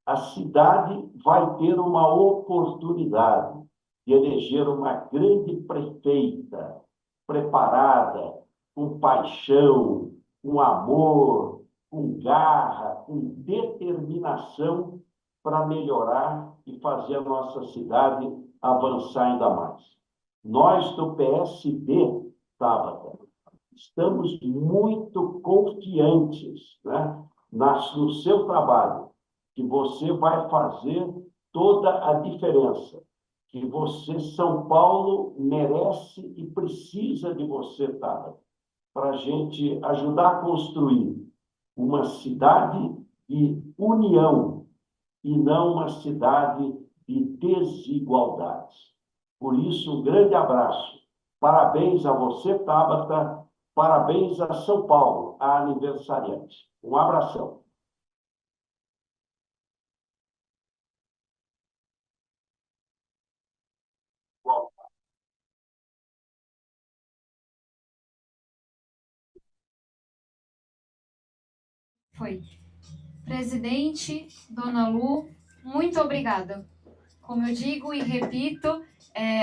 a cidade vai ter uma oportunidade de eleger uma grande prefeita, preparada, com paixão, com amor, com garra, com determinação para melhorar e fazer a nossa cidade avançar ainda mais. Nós do PSD, Tabata, estamos muito confiantes, né, no seu trabalho, que você vai fazer toda a diferença, que você, São Paulo, merece e precisa de você, Tabata, para a gente ajudar a construir uma cidade de união e não uma cidade de desigualdades. Por isso, um grande abraço. Parabéns a você, Tabata. Parabéns a São Paulo, a aniversariante. Um abração. Foi. Presidente, Dona Lu, muito obrigada. Como eu digo e repito,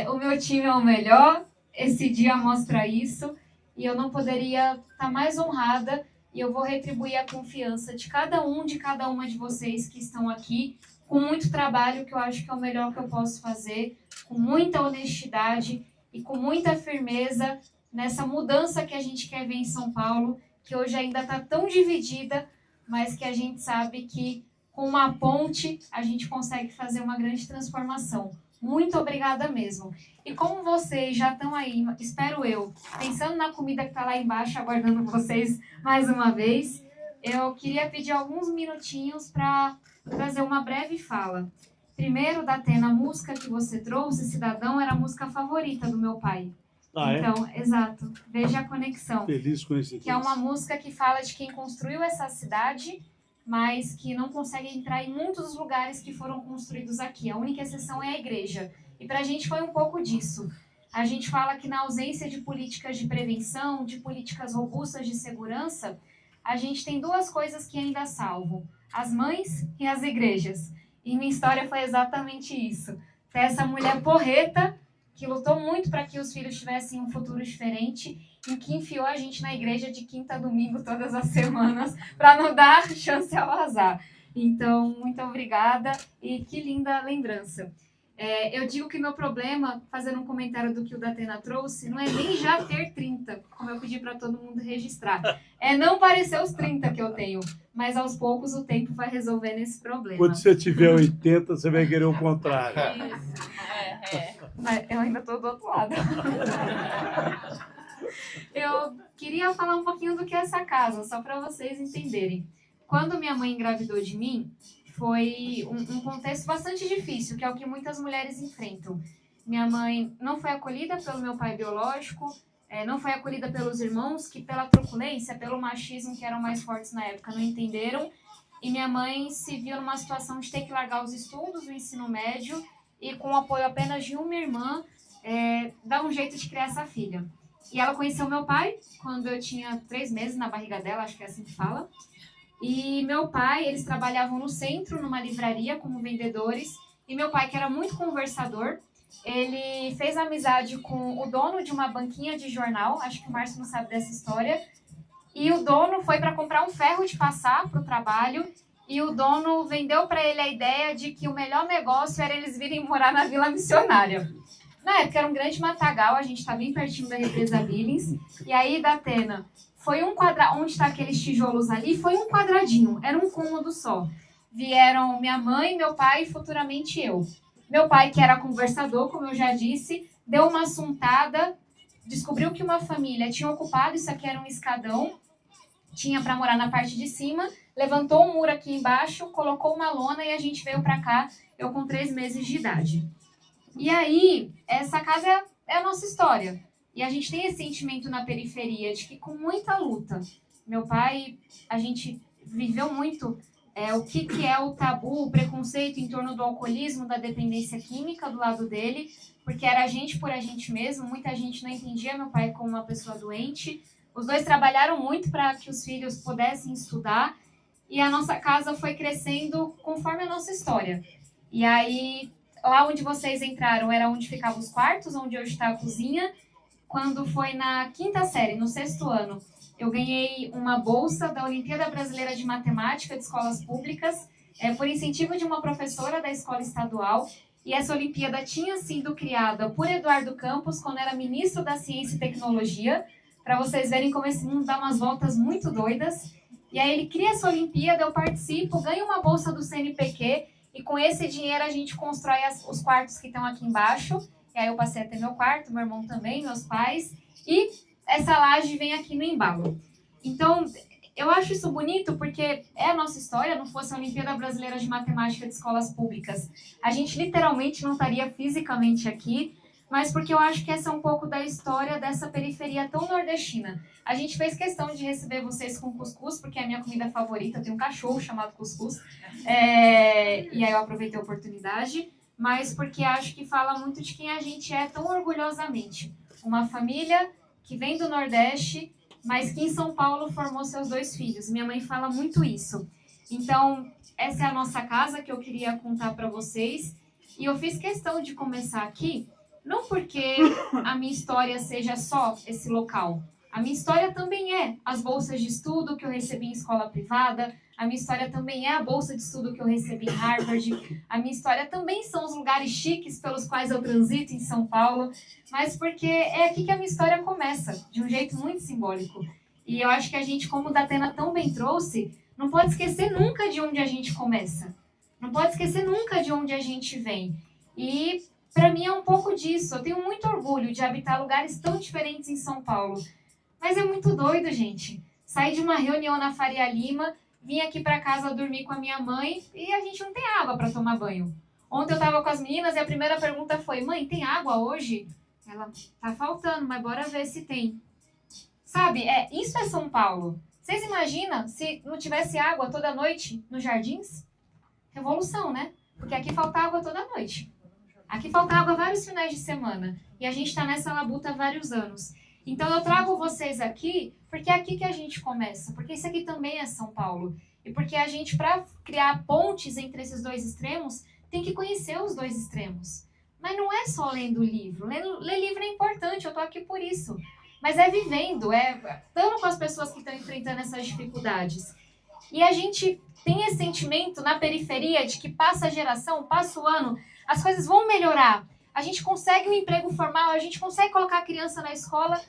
o meu time é o melhor, esse dia mostra isso, e eu não poderia estar mais honrada, e eu vou retribuir a confiança de cada uma de vocês que estão aqui, com muito trabalho, que eu acho que é o melhor que eu posso fazer, com muita honestidade e com muita firmeza nessa mudança que a gente quer ver em São Paulo, que hoje ainda está tão dividida, mas que a gente sabe que com uma ponte a gente consegue fazer uma grande transformação. Muito obrigada mesmo. E como vocês já estão aí, espero eu, pensando na comida que está lá embaixo, aguardando vocês mais uma vez, eu queria pedir alguns minutinhos para fazer uma breve fala. Primeiro, Datena, a música que você trouxe, Cidadão, era a música favorita do meu pai. Então, exato, veja a conexão. Feliz coincidência. Que é uma música que fala de quem construiu essa cidade, mas que não consegue entrar em muitos dos lugares que foram construídos aqui. A única exceção é a igreja. E para a gente foi um pouco disso. A gente fala que na ausência de políticas de prevenção, de políticas robustas de segurança, a gente tem duas coisas que ainda salvam: as mães e as igrejas. E minha história foi exatamente isso. Foi essa mulher porreta que lutou muito para que os filhos tivessem um futuro diferente e que enfiou a gente na igreja de quinta a domingo todas as semanas para não dar chance ao azar. Então, muito obrigada e que linda lembrança. Eu digo que meu problema, fazendo um comentário do que o Datena trouxe, não é nem já ter 30, como eu pedi para todo mundo registrar. É não parecer os 30 que eu tenho, mas aos poucos o tempo vai resolvendo esse problema. Quando você tiver 80, você vai querer o contrário. Isso, Mas eu ainda estou do outro lado. Eu queria falar um pouquinho do que é essa casa, só para vocês entenderem. Quando minha mãe engravidou de mim, foi um contexto bastante difícil, que é o que muitas mulheres enfrentam. Minha mãe não foi acolhida pelo meu pai biológico, não foi acolhida pelos irmãos, que pela truculência, pelo machismo que eram mais fortes na época, não entenderam. E minha mãe se viu numa situação de ter que largar os estudos, o ensino médio, e com o apoio apenas de uma irmã, dar um jeito de criar essa filha. E ela conheceu meu pai quando eu tinha 3 meses na barriga dela, acho que é assim que fala. E meu pai, eles trabalhavam no centro, numa livraria, como vendedores. E meu pai, que era muito conversador, ele fez amizade com o dono de uma banquinha de jornal. Acho que o Márcio não sabe dessa história. E o dono foi para comprar um ferro de passar para o trabalho. E o dono vendeu para ele a ideia de que o melhor negócio era eles virem morar na Vila Missionária. Na época era um grande matagal, a gente está bem pertinho da represa Billings. E aí, Datena, foi um quadrado, onde está aqueles tijolos ali, foi um quadradinho, era um cômodo só. Vieram minha mãe, meu pai e futuramente eu. Meu pai, que era conversador, como eu já disse, deu uma assuntada, descobriu que uma família tinha ocupado, isso aqui era um escadão, tinha para morar na parte de cima, levantou um muro aqui embaixo, colocou uma lona e a gente veio para cá, eu com 3 meses de idade. E aí, essa casa é a nossa história. E a gente tem esse sentimento na periferia de que com muita luta, meu pai, a gente viveu muito o que é o tabu, o preconceito em torno do alcoolismo, da dependência química do lado dele, porque era a gente por a gente mesmo, muita gente não entendia meu pai como uma pessoa doente. Os dois trabalharam muito para que os filhos pudessem estudar e a nossa casa foi crescendo conforme a nossa história. E aí, lá onde vocês entraram era onde ficavam os quartos, onde hoje está a cozinha. Quando foi na 5ª série, no 6º ano, eu ganhei uma bolsa da Olimpíada Brasileira de Matemática de Escolas Públicas, por incentivo de uma professora da escola estadual. E essa Olimpíada tinha sido criada por Eduardo Campos, quando era ministro da Ciência e Tecnologia, para vocês verem como esse mundo dá umas voltas muito doidas. E aí ele cria essa Olimpíada, eu participo, ganho uma bolsa do CNPq, e com esse dinheiro a gente constrói os quartos que estão aqui embaixo. E aí eu passei a ter meu quarto, meu irmão também, meus pais, e essa laje vem aqui no embalo. Então, eu acho isso bonito porque é a nossa história, não fosse a Olimpíada Brasileira de Matemática de Escolas Públicas, a gente literalmente não estaria fisicamente aqui, mas porque eu acho que essa é um pouco da história dessa periferia tão nordestina. A gente fez questão de receber vocês com cuscuz, porque é a minha comida favorita, eu tenho um cachorro chamado cuscuz, e aí eu aproveitei a oportunidade, mas porque acho que fala muito de quem a gente é tão orgulhosamente. Uma família que vem do Nordeste, mas que em São Paulo formou seus 2 filhos. Minha mãe fala muito isso. Então, essa é a nossa casa que eu queria contar para vocês. E eu fiz questão de começar aqui, não porque a minha história seja só esse local. A minha história também é as bolsas de estudo que eu recebi em escola privada, a minha história também é a bolsa de estudo que eu recebi em Harvard, a minha história também são os lugares chiques pelos quais eu transito em São Paulo, mas porque é aqui que a minha história começa, de um jeito muito simbólico. E eu acho que a gente, como o Datena tão bem trouxe, não pode esquecer nunca de onde a gente começa, não pode esquecer nunca de onde a gente vem. E para mim é um pouco disso, eu tenho muito orgulho de habitar lugares tão diferentes em São Paulo, mas é muito doido, gente. Saí de uma reunião na Faria Lima, vim aqui para casa dormir com a minha mãe e a gente não tem água para tomar banho. Ontem eu estava com as meninas e a primeira pergunta foi: mãe, tem água hoje? Ela, tá faltando, mas bora ver se tem. Sabe, isso é São Paulo. Vocês imaginam se não tivesse água toda noite nos jardins? Revolução, né? Porque aqui falta água toda noite. Aqui falta água vários finais de semana. E a gente está nessa labuta há vários anos. Então eu trago vocês aqui, porque é aqui que a gente começa, porque isso aqui também é São Paulo. E porque a gente, para criar pontes entre esses 2 extremos, tem que conhecer os 2 extremos. Mas não é só lendo livro. Ler livro é importante, eu tô aqui por isso. Mas é vivendo, estando com as pessoas que estão enfrentando essas dificuldades. E a gente tem esse sentimento na periferia de que passa a geração, passa o ano, as coisas vão melhorar. A gente consegue um emprego formal, a gente consegue colocar a criança na escola,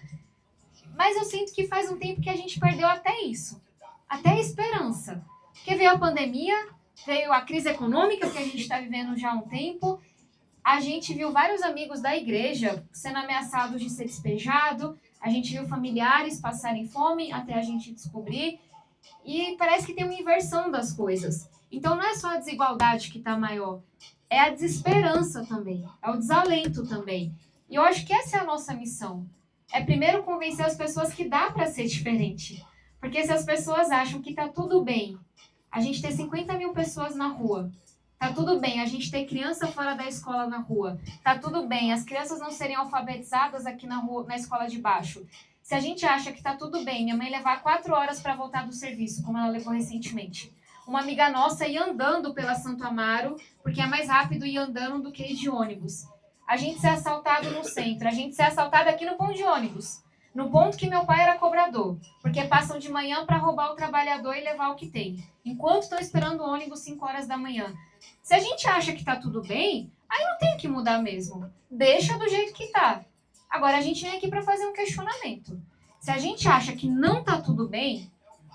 mas eu sinto que faz um tempo que a gente perdeu até isso, até a esperança. Porque veio a pandemia, veio a crise econômica que a gente está vivendo já há um tempo, a gente viu vários amigos da igreja sendo ameaçados de ser despejado, a gente viu familiares passarem fome até a gente descobrir, e parece que tem uma inversão das coisas. Então não é só a desigualdade que está maior, é a desesperança também, é o desalento também. E eu acho que essa é a nossa missão. É primeiro convencer as pessoas que dá para ser diferente. Porque se as pessoas acham que tá tudo bem, a gente ter 50 mil pessoas na rua, tá tudo bem a gente ter criança fora da escola na rua, tá tudo bem as crianças não serem alfabetizadas aqui na rua, na escola de baixo. Se a gente acha que tá tudo bem, minha mãe levar 4 horas para voltar do serviço, como ela levou recentemente. Uma amiga nossa ia andando pela Santo Amaro, porque é mais rápido ir andando do que ir de ônibus. A gente ser assaltado no centro, a gente ser assaltado aqui no ponto de ônibus, no ponto que meu pai era cobrador, porque passam de manhã para roubar o trabalhador e levar o que tem, enquanto estão esperando o ônibus 5 horas da manhã. Se a gente acha que tá tudo bem, aí não tem que mudar mesmo. Deixa do jeito que tá. Agora a gente vem aqui para fazer um questionamento. Se a gente acha que não tá tudo bem,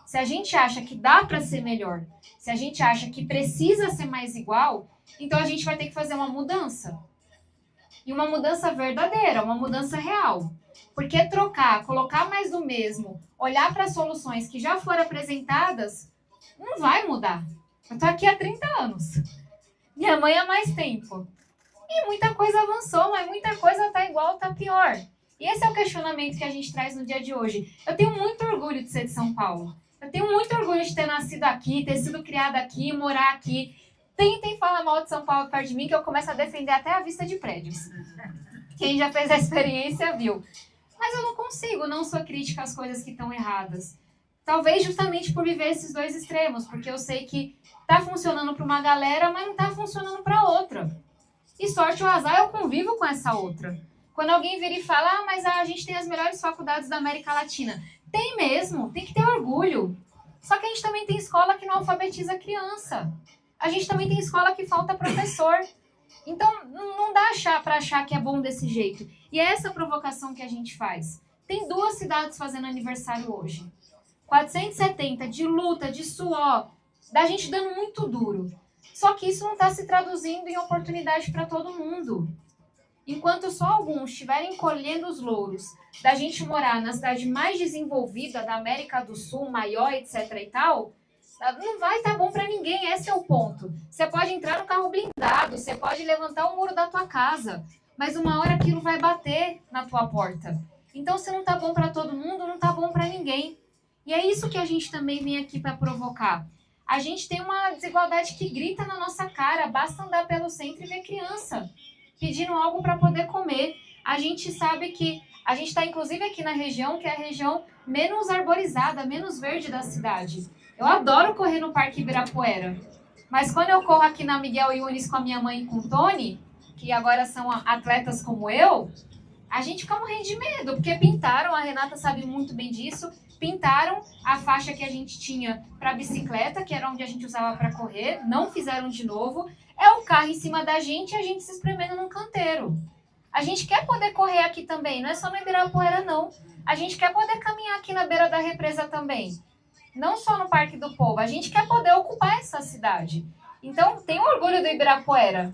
se a gente acha que dá para ser melhor, se a gente acha que precisa ser mais igual, então a gente vai ter que fazer uma mudança. E uma mudança verdadeira, uma mudança real. Porque trocar, colocar mais do mesmo, olhar para soluções que já foram apresentadas, Não vai mudar. Eu tô aqui há 30 anos. Minha mãe há mais tempo. E muita coisa avançou, mas muita coisa tá igual, tá pior. E esse é o questionamento que a gente traz no dia de hoje. Eu tenho muito orgulho de ser de São Paulo. Eu tenho muito orgulho de ter nascido aqui, ter sido criada aqui, morar aqui. Tentem falar mal de São Paulo perto de mim, que eu começo a defender até a vista de prédios. Quem já fez a experiência viu. Mas eu não consigo, não sou crítica às coisas que estão erradas. Talvez justamente por viver esses dois extremos, porque eu sei que tá funcionando para uma galera, mas não tá funcionando para outra. E sorte ou azar, eu convivo com essa outra. Quando alguém vira e fala, mas a gente tem as melhores faculdades da América Latina. Tem mesmo, tem que ter orgulho. Só que a gente também tem escola que não alfabetiza a criança. A gente também tem escola que falta professor. Então, não dá para achar que é bom desse jeito. E é essa provocação que a gente faz. Tem 2 cidades fazendo aniversário hoje. 470 de luta, de suor, da gente dando muito duro. Só que isso não está se traduzindo em oportunidade para todo mundo. Enquanto só alguns estiverem colhendo os louros da gente morar na cidade mais desenvolvida da América do Sul, maior, etc. e tal, não vai estar bom para ninguém, esse é o ponto. Você pode entrar no carro blindado, você pode levantar o muro da tua casa, mas uma hora aquilo vai bater na tua porta. Então, se não está bom para todo mundo, não está bom para ninguém. E é isso que a gente também vem aqui para provocar. A gente tem uma desigualdade que grita na nossa cara, basta andar pelo centro e ver criança pedindo algo para poder comer. A gente sabe que a gente está, inclusive, aqui na região, que é a região menos arborizada, menos verde da cidade. Eu adoro correr no Parque Ibirapuera, mas quando eu corro aqui na Miguel Yunes com a minha mãe e com o Tony, que agora são atletas como eu, a gente fica morrendo de medo, porque pintaram, a Renata sabe muito bem disso, pintaram a faixa que a gente tinha para bicicleta, que era onde a gente usava para correr, não fizeram de novo. É o carro em cima da gente e a gente se espremendo num canteiro. A gente quer poder correr aqui também, não é só no Ibirapuera, não. A gente quer poder caminhar aqui na beira da represa também. Não só no Parque do Povo, a gente quer poder ocupar essa cidade. Então, tenho orgulho do Ibirapuera.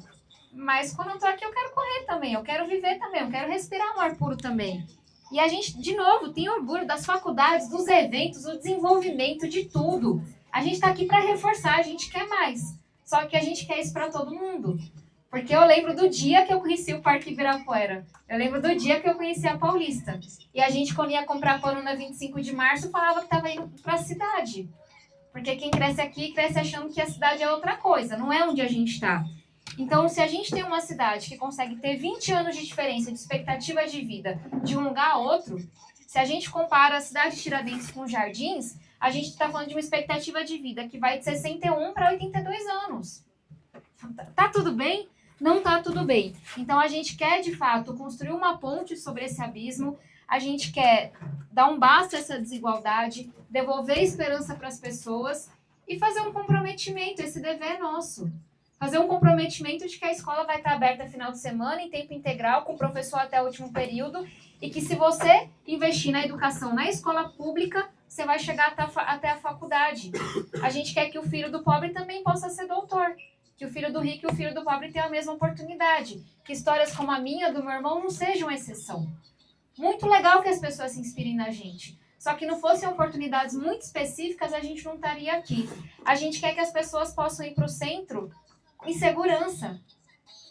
Mas quando eu tô aqui, eu quero correr também, eu quero viver também, eu quero respirar um ar puro também. E a gente, de novo, tem orgulho das faculdades, dos eventos, do desenvolvimento, de tudo. A gente tá aqui para reforçar, a gente quer mais. Só que a gente quer isso para todo mundo. Porque eu lembro do dia que eu conheci o Parque Ibirapuera. Eu lembro do dia que eu conheci a Paulista. E a gente, quando ia comprar pano na 25 de março, falava que estava indo para a cidade. Porque quem cresce aqui, cresce achando que a cidade é outra coisa. Não é onde a gente está. Então, se a gente tem uma cidade que consegue ter 20 anos de diferença de expectativa de vida de um lugar a outro, se a gente compara a cidade de Tiradentes com Jardins, a gente está falando de uma expectativa de vida que vai de 61 para 82 anos. Tá tudo bem? Não tá tudo bem. Então, a gente quer, de fato, construir uma ponte sobre esse abismo, a gente quer dar um basta a essa desigualdade, devolver esperança para as pessoas e fazer um comprometimento, esse dever é nosso. Fazer um comprometimento de que a escola vai estar aberta final de semana, em tempo integral, com o professor até o último período, e que se você investir na educação na escola pública, você vai chegar até a faculdade. A gente quer que o filho do pobre também possa ser doutor, que o filho do rico e o filho do pobre tenham a mesma oportunidade, que histórias como a minha, do meu irmão, não sejam exceção. Muito legal que as pessoas se inspirem na gente. Só que não fossem oportunidades muito específicas, a gente não estaria aqui. A gente quer que as pessoas possam ir para o centro em segurança.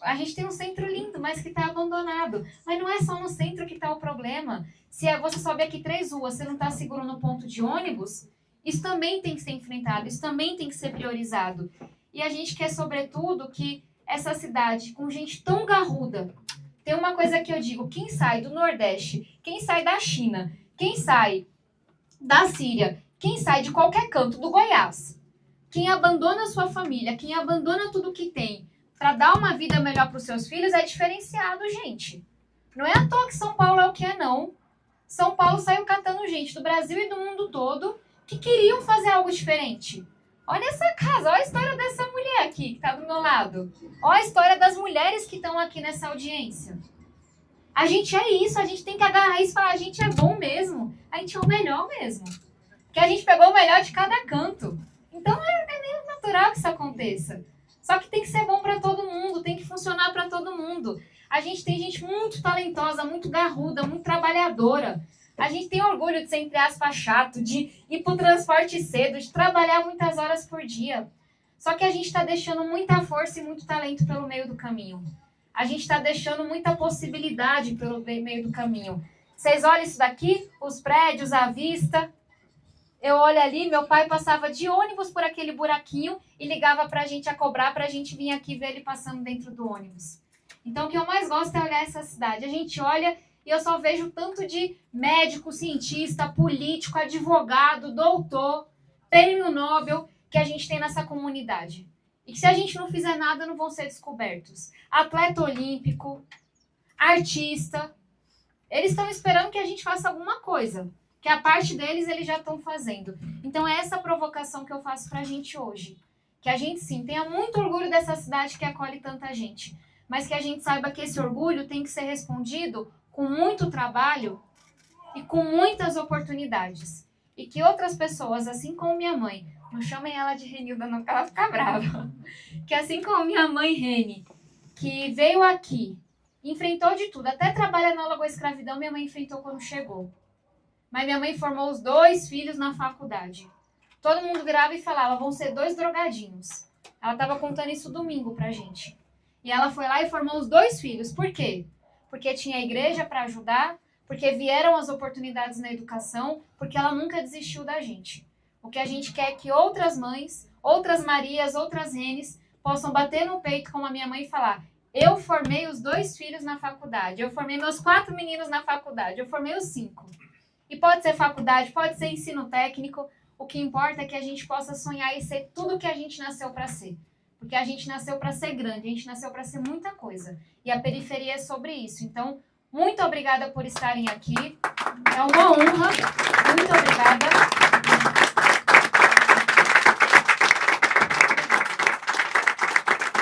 A gente tem um centro lindo, mas que está abandonado. Mas não é só no centro que está o problema. Se você sobe aqui 3 ruas, você não está seguro no ponto de ônibus, isso também tem que ser enfrentado, isso também tem que ser priorizado. E a gente quer, sobretudo, que essa cidade, com gente tão garruda, tem uma coisa que eu digo, quem sai do Nordeste, quem sai da China, quem sai da Síria, quem sai de qualquer canto do Goiás, quem abandona a sua família, quem abandona tudo que tem para dar uma vida melhor para os seus filhos é diferenciado, gente. Não é à toa que São Paulo é o que é, não. São Paulo saiu catando gente do Brasil e do mundo todo que queriam fazer algo diferente. Olha essa casa, olha a história dessa mulher aqui que está do meu lado. Olha a história das mulheres que estão aqui nessa audiência. A gente é isso, a gente tem que agarrar isso e falar, a gente é bom mesmo, a gente é o melhor mesmo. Porque a gente pegou o melhor de cada canto. Então é meio natural que isso aconteça. Só que tem que ser bom para todo mundo, tem que funcionar para todo mundo. A gente tem gente muito talentosa, muito garruda, muito trabalhadora. A gente tem orgulho de ser, entre aspas, chato, de ir para o transporte cedo, de trabalhar muitas horas por dia. Só que a gente está deixando muita força e muito talento pelo meio do caminho. A gente está deixando muita possibilidade pelo meio do caminho. Vocês olham isso daqui? Os prédios, a vista. Eu olho ali, meu pai passava de ônibus por aquele buraquinho e ligava para a gente a cobrar para a gente vir aqui ver ele passando dentro do ônibus. Então, o que eu mais gosto é olhar essa cidade. A gente olha e eu só vejo tanto de médico, cientista, político, advogado, doutor, prêmio Nobel que a gente tem nessa comunidade. E que se a gente não fizer nada, não vão ser descobertos. Atleta olímpico, artista, eles estão esperando que a gente faça alguma coisa. Que a parte deles, eles já estão fazendo. Então, é essa provocação que eu faço pra gente hoje. Que a gente, sim, tenha muito orgulho dessa cidade que acolhe tanta gente. Mas que a gente saiba que esse orgulho tem que ser respondido com muito trabalho e com muitas oportunidades. E que outras pessoas, assim como minha mãe, não chamem ela de Renilda não, que ela fica brava, que assim como minha mãe Reni, que veio aqui, enfrentou de tudo, até trabalho análogo à escravidão minha mãe enfrentou quando chegou. Mas minha mãe formou os 2 filhos na faculdade. Todo mundo virava e falava, vão ser 2 drogadinhos. Ela estava contando isso domingo pra gente. E ela foi lá e formou os 2 filhos. Por quê? Porque tinha a igreja para ajudar, porque vieram as oportunidades na educação, porque ela nunca desistiu da gente. O que a gente quer é que outras mães, outras Marias, outras Renes, possam bater no peito como a minha mãe e falar, eu formei os 2 filhos na faculdade, eu formei meus 4 meninos na faculdade, eu formei os 5. E pode ser faculdade, pode ser ensino técnico, o que importa é que a gente possa sonhar e ser tudo que a gente nasceu para ser. Porque a gente nasceu para ser grande, a gente nasceu para ser muita coisa. E a periferia é sobre isso. Então, muito obrigada por estarem aqui. É uma honra. Muito obrigada.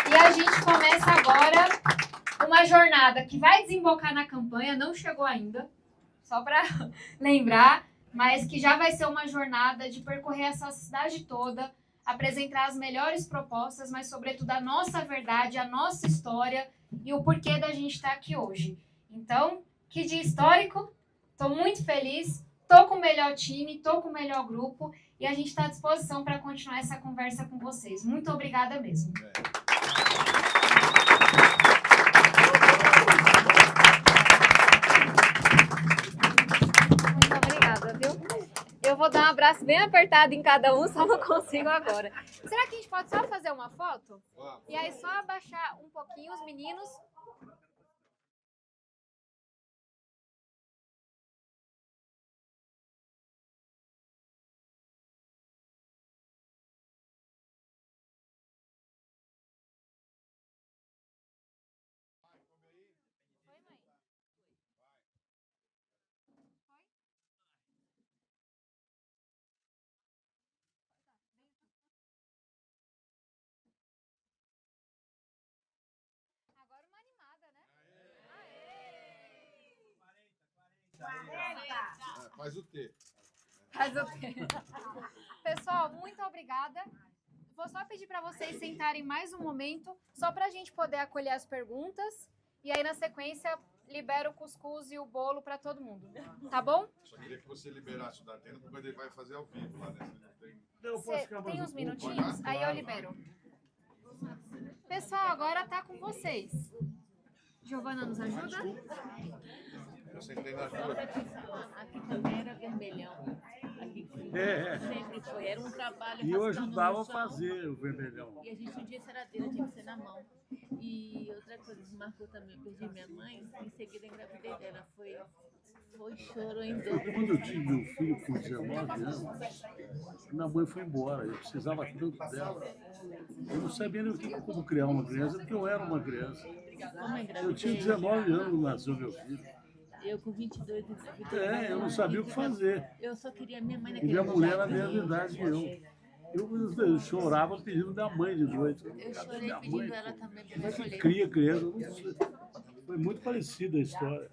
E a gente começa agora uma jornada que vai desembocar na campanha, não chegou ainda, só para lembrar, mas que já vai ser uma jornada de percorrer essa cidade toda, apresentar as melhores propostas, mas sobretudo a nossa verdade, a nossa história e o porquê da gente estar aqui hoje. Então, que dia histórico, estou muito feliz, estou com o melhor time, estou com o melhor grupo e a gente está à disposição para continuar essa conversa com vocês. Muito obrigada mesmo. Muito obrigada, viu? Eu vou dar um abraço bem apertado em cada um, só não consigo agora. Será que a gente pode só fazer uma foto? E aí só abaixar um pouquinho os meninos. Agora uma animada, né? Faz o T. Faz o quê? Pessoal, muito obrigada. Vou só pedir para vocês sentarem mais um momento, só para a gente poder acolher as perguntas. E aí, na sequência, libero o cuscuz e o bolo para todo mundo. Tá bom? Só queria que você liberasse o da tenda, porque ele vai fazer ao vivo lá, né? Tem uns minutinhos? Aí eu libero. Pessoal, agora tá com vocês. Giovana, nos ajuda? Eu sentei na rua. Aqui também era vermelhão. Aqui sempre foi. Era um trabalho. E eu ajudava a fazer o vermelhão. E a gente um dia seradeira, tinha que ser na mão. E outra coisa que marcou também, perdi minha mãe, em seguida engravidei dela. Foi choro em dobro. Quando eu tive meu filho com 19 anos, minha mãe foi embora. Eu precisava tanto dela. Eu não sabia nem como criar uma criança, porque eu era uma criança. Eu tinha 19 anos quando nasceu meu filho. Eu com 22 engravidei. Eu não sabia o que fazer. Eu só queria minha mãe E naquele minha mulher era a mesma idade que eu. Eu chorava pedindo minha mãe de noite. Eu chorei pedindo ela também para escolher. Cria criança. Foi muito parecida a história.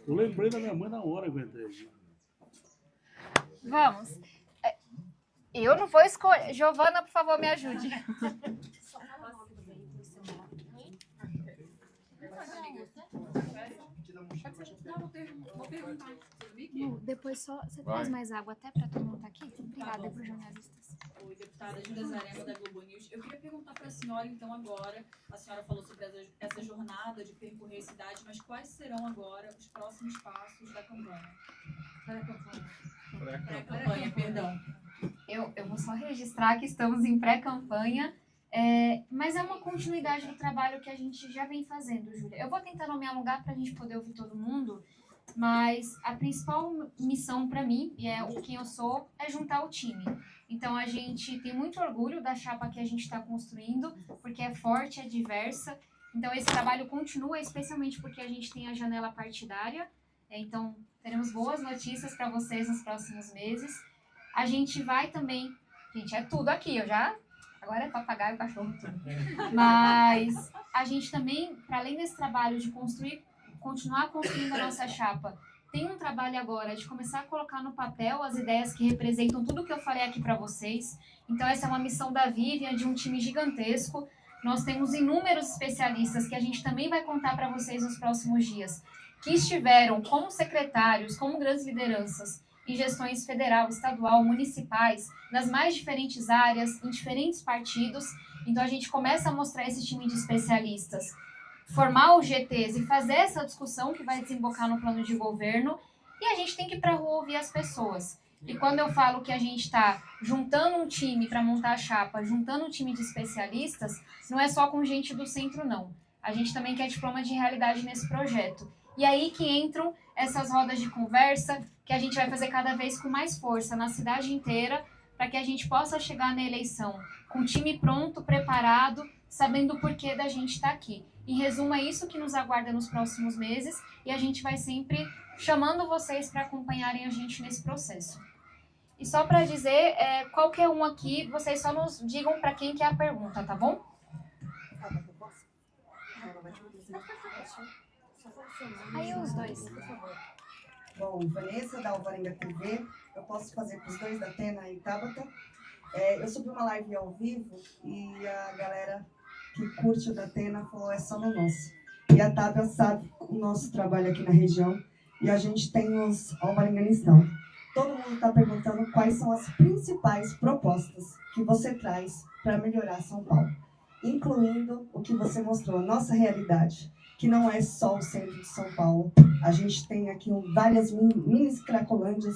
Eu lembrei da minha mãe na hora que eu entrei. Vamos. Eu não vou escolher. Giovana, por favor, me ajude. depois só você traz mais água até para todo mundo estar aqui? Obrigada, Tá para os jornalistas. Oi, deputada Júlia Zarema, da Globo News. Eu queria perguntar para a senhora, então, agora, a senhora falou sobre essa jornada de percorrer a cidade, mas quais serão agora os próximos passos da campanha? Pré-campanha, perdão. Eu vou só registrar que estamos em pré-campanha, mas é uma continuidade do trabalho que a gente já vem fazendo, Júlia. Eu vou tentar não me alongar para a gente poder ouvir todo mundo, mas a principal missão para mim, e é quem eu sou, é juntar o time. Então a gente tem muito orgulho da chapa que a gente está construindo, porque é forte, é diversa. Então esse trabalho continua, especialmente porque a gente tem a janela partidária. Então teremos boas notícias para vocês nos próximos meses. A gente vai também... Gente, é tudo aqui, agora é papagaio, cachorro, tudo. Mas a gente também, para além desse trabalho de continuar construindo a nossa chapa, tem um trabalho agora de começar a colocar no papel as ideias que representam tudo que eu falei aqui para vocês. Então essa é uma missão da Vivian, de um time gigantesco. Nós temos inúmeros especialistas que a gente também vai contar para vocês nos próximos dias, que estiveram como secretários, como grandes lideranças, em gestões federal, estadual, municipais, nas mais diferentes áreas, em diferentes partidos. Então a gente começa a mostrar esse time de especialistas, formar os GTs e fazer essa discussão que vai desembocar no plano de governo, e a gente tem que ir para a rua ouvir as pessoas. E quando eu falo que a gente está juntando um time para montar a chapa, juntando um time de especialistas, não é só com gente do centro, não. A gente também quer diploma de realidade nesse projeto. E aí que entram essas rodas de conversa, que a gente vai fazer cada vez com mais força na cidade inteira, para que a gente possa chegar na eleição com o time pronto, preparado, sabendo o porquê da gente estar aqui. Em resumo, é isso que nos aguarda nos próximos meses, e a gente vai sempre chamando vocês para acompanharem a gente nesse processo. E só para dizer, qualquer um aqui, vocês só nos digam para quem que é a pergunta, tá bom? Aí os dois, por favor. Bom, Vanessa, da Alvarenga TV, eu posso fazer para os dois, da Tena e Tabata. Eu subi uma live ao vivo e a galera que curte o da Tena falou, é só no nosso. E a Tabata sabe o nosso trabalho aqui na região, e a gente tem os alvarenganistão. Todo mundo está perguntando quais são as principais propostas que você traz para melhorar São Paulo, incluindo o que você mostrou, a nossa realidade, que não é só o centro de São Paulo. A gente tem aqui várias mini cracolândias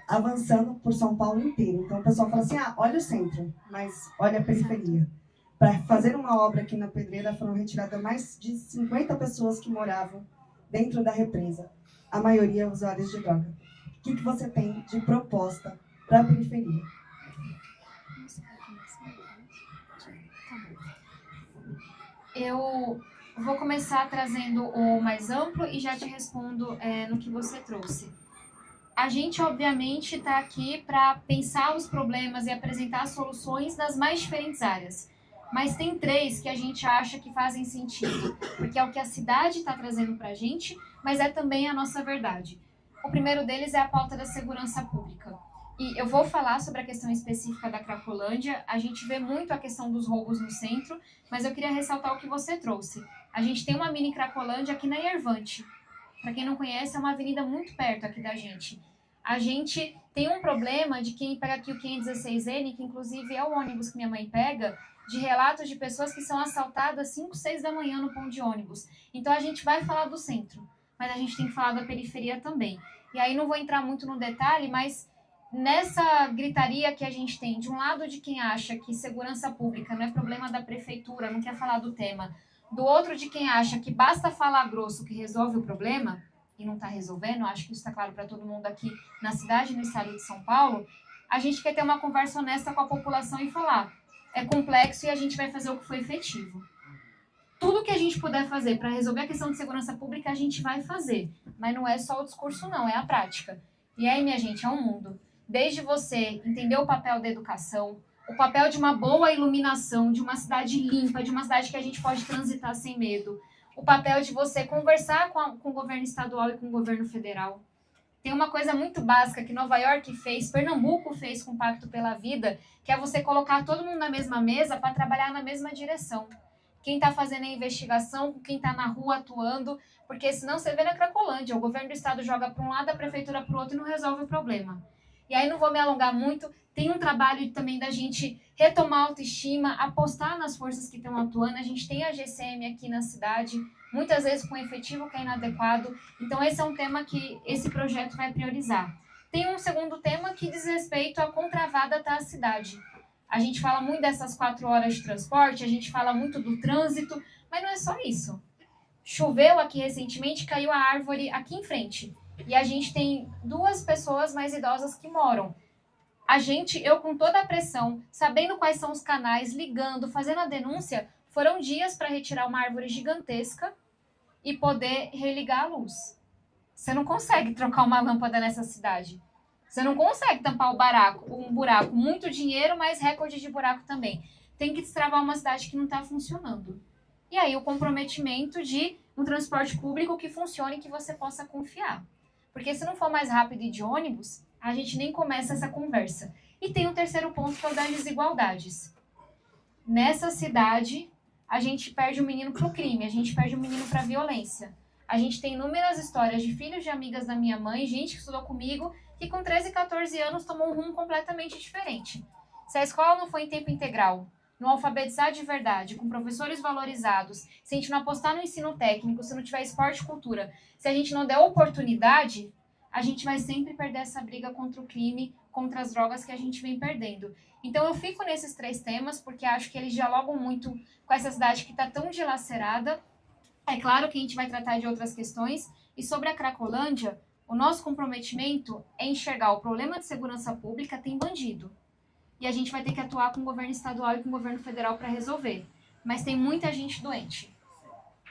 avançando por São Paulo inteiro. Então o pessoal fala assim, olha o centro, mas olha a periferia. Para fazer uma obra aqui na Pedreira foram retiradas mais de 50 pessoas que moravam dentro da represa, a maioria usuários de droga. O que você tem de proposta para a periferia? Eu vou começar trazendo o mais amplo e já te respondo no que você trouxe. A gente, obviamente, está aqui para pensar os problemas e apresentar soluções nas mais diferentes áreas. Mas tem 3 que a gente acha que fazem sentido, porque é o que a cidade está trazendo para a gente, mas é também a nossa verdade. O primeiro deles é a pauta da segurança pública. E eu vou falar sobre a questão específica da Cracolândia. A gente vê muito a questão dos roubos no centro, mas eu queria ressaltar o que você trouxe. A gente tem uma mini Cracolândia aqui na Yervante. Para quem não conhece, é uma avenida muito perto aqui da gente. A gente tem um problema de quem pega aqui o 516N, que inclusive é o ônibus que minha mãe pega, de relatos de pessoas que são assaltadas 5, 6 da manhã no ponto de ônibus. Então a gente vai falar do centro, mas a gente tem que falar da periferia também. E aí não vou entrar muito no detalhe, mas nessa gritaria que a gente tem, de um lado de quem acha que segurança pública não é problema da prefeitura, não quer falar do tema, do outro de quem acha que basta falar grosso que resolve o problema, e não está resolvendo, acho que isso está claro para todo mundo aqui na cidade e no estado de São Paulo, a gente quer ter uma conversa honesta com a população e falar, é complexo e a gente vai fazer o que foi efetivo. Tudo que a gente puder fazer para resolver a questão de segurança pública, a gente vai fazer. Mas não é só o discurso, não, é a prática. E aí, minha gente, é um mundo. Desde você entender o papel da educação, o papel de uma boa iluminação, de uma cidade limpa, de uma cidade que a gente pode transitar sem medo, o papel de você conversar com o governo estadual e com o governo federal. Tem uma coisa muito básica que Nova York fez, Pernambuco fez com o Pacto pela Vida, que é você colocar todo mundo na mesma mesa para trabalhar na mesma direção. quem está fazendo a investigação, com quem está na rua atuando, porque senão você vê na Cracolândia, o governo do estado joga para um lado, a prefeitura para o outro e não resolve o problema. E aí não vou me alongar muito, tem um trabalho também da gente retomar a autoestima, apostar nas forças que estão atuando, a gente tem a GCM aqui na cidade, muitas vezes com efetivo que é inadequado, então esse é um tema que esse projeto vai priorizar. Tem um segundo tema que diz respeito à quão travada está a cidade. A gente fala muito dessas 4 horas de transporte, a gente fala muito do trânsito, mas não é só isso. Choveu aqui recentemente, caiu a árvore aqui em frente. E a gente tem 2 pessoas mais idosas que moram. Eu com toda a pressão, sabendo quais são os canais, ligando, fazendo a denúncia, foram dias para retirar uma árvore gigantesca e poder religar a luz. Você não consegue trocar uma lâmpada nessa cidade. Você não consegue tampar um buraco. Muito dinheiro, mas recorde de buraco também. Tem que destravar uma cidade que não está funcionando. E aí o comprometimento de um transporte público que funcione e que você possa confiar. Porque se não for mais rápido e de ônibus, a gente nem começa essa conversa. E tem um terceiro ponto, que é o das desigualdades. Nessa cidade, a gente perde o menino para o crime, a gente perde o menino para a violência. A gente tem inúmeras histórias de filhos de amigas da minha mãe, gente que estudou comigo, que com 13 e 14 anos tomou um rumo completamente diferente. Se a escola não for em tempo integral, não alfabetizar de verdade, com professores valorizados, se a gente não apostar no ensino técnico, se não tiver esporte e cultura, se a gente não der oportunidade, a gente vai sempre perder essa briga contra o crime, contra as drogas que a gente vem perdendo. Então eu fico nesses 3 temas, porque acho que eles dialogam muito com essa cidade que está tão dilacerada. É claro que a gente vai tratar de outras questões, e sobre a Cracolândia, o nosso comprometimento é enxergar o problema de segurança pública, tem bandido. E a gente vai ter que atuar com o governo estadual e com o governo federal para resolver. Mas tem muita gente doente.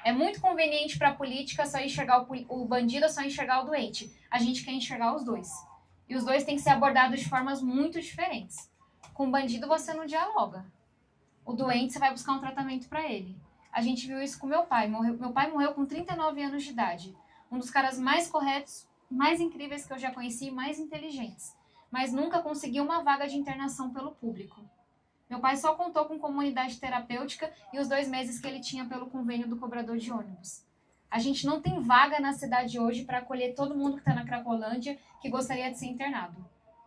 É muito conveniente para a política só enxergar o bandido, só enxergar o doente. A gente quer enxergar os dois. E os dois têm que ser abordados de formas muito diferentes. Com o bandido você não dialoga. O doente você vai buscar um tratamento para ele. A gente viu isso com meu pai. Meu pai morreu com 39 anos de idade. Um dos caras mais corretos, mais incríveis que eu já conheci, mais inteligentes. Mas nunca conseguiu uma vaga de internação pelo público. Meu pai só contou com comunidade terapêutica e os 2 meses que ele tinha pelo convênio do cobrador de ônibus. A gente não tem vaga na cidade hoje para acolher todo mundo que está na Cracolândia que gostaria de ser internado.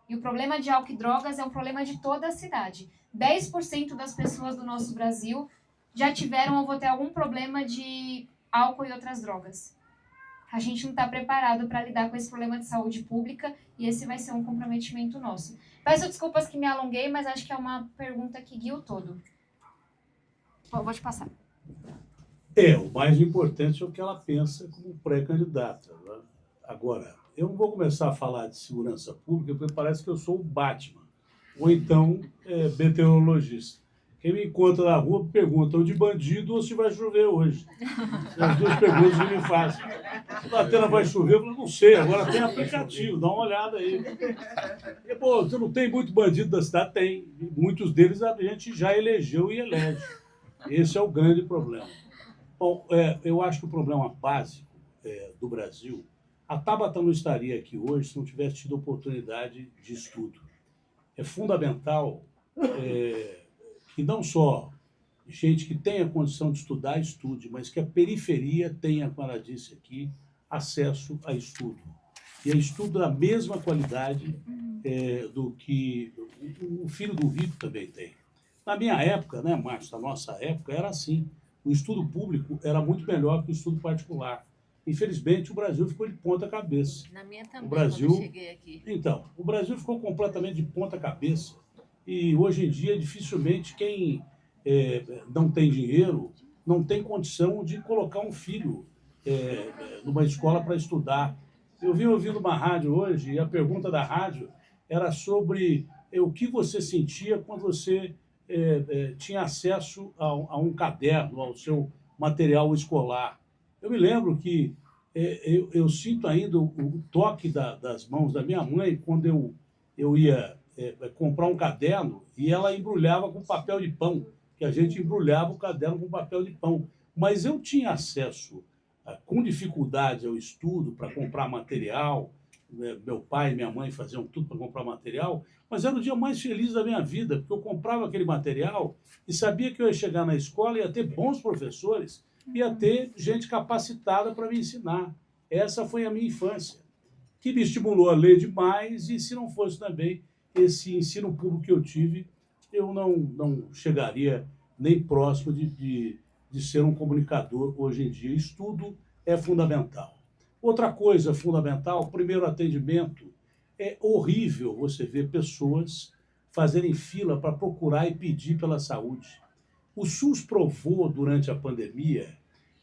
E o problema de álcool e drogas é um problema de toda a cidade. 10% das pessoas do nosso Brasil já tiveram ou vão ter algum problema de álcool e outras drogas. A gente não está preparado para lidar com esse problema de saúde pública e esse vai ser um comprometimento nosso. Peço desculpas que me alonguei, mas acho que é uma pergunta que guia o todo. Vou te passar. O mais importante é o que ela pensa como pré-candidata. Né? Agora, eu não vou começar a falar de segurança pública porque parece que eu sou o Batman, ou então meteorologista. Quem me encontra na rua me pergunta ou de bandido ou se vai chover hoje. As 2 perguntas que me fazem. Se a Atena vai chover, eu falo, não sei, agora tem aplicativo, dá uma olhada aí. E, pô, você não tem muito bandido da cidade? Tem. Muitos deles a gente já elegeu e elege. Esse é o grande problema. Bom, eu acho que o problema básico do Brasil, a Tabata não estaria aqui hoje se não tivesse tido oportunidade de estudo. É fundamental que não só gente que tenha condição de estudar, estude, mas que a periferia tenha, como ela disse aqui, acesso a estudo. E a estudo da mesma qualidade do que o filho do rico também tem. Na minha época, né, Márcio, na nossa época, era assim. O estudo público era muito melhor que o estudo particular. Infelizmente, o Brasil ficou de ponta cabeça. Na minha também, o Brasil, quando eu cheguei aqui. Então, o Brasil ficou completamente de ponta cabeça. E hoje em dia, dificilmente, quem não tem dinheiro, não tem condição de colocar um filho numa escola para estudar. Eu vim ouvindo uma rádio hoje e a pergunta da rádio era sobre o que você sentia quando você tinha acesso a um caderno, ao seu material escolar. Eu me lembro que eu sinto ainda o toque das mãos da minha mãe quando eu ia comprar um caderno e ela embrulhava com papel de pão, que a gente embrulhava o caderno com papel de pão. Mas eu tinha acesso com dificuldade ao estudo para comprar material, meu pai e minha mãe faziam tudo para comprar material, mas era o dia mais feliz da minha vida, porque eu comprava aquele material e sabia que eu ia chegar na escola e ia ter bons professores, ia ter gente capacitada para me ensinar. Essa foi a minha infância, que me estimulou a ler demais, e se não fosse também esse ensino público que eu tive, eu não chegaria nem próximo de ser um comunicador hoje em dia. Estudo é fundamental. Outra coisa fundamental, primeiro atendimento. É horrível você ver pessoas fazerem fila para procurar e pedir pela saúde. O SUS provou durante a pandemia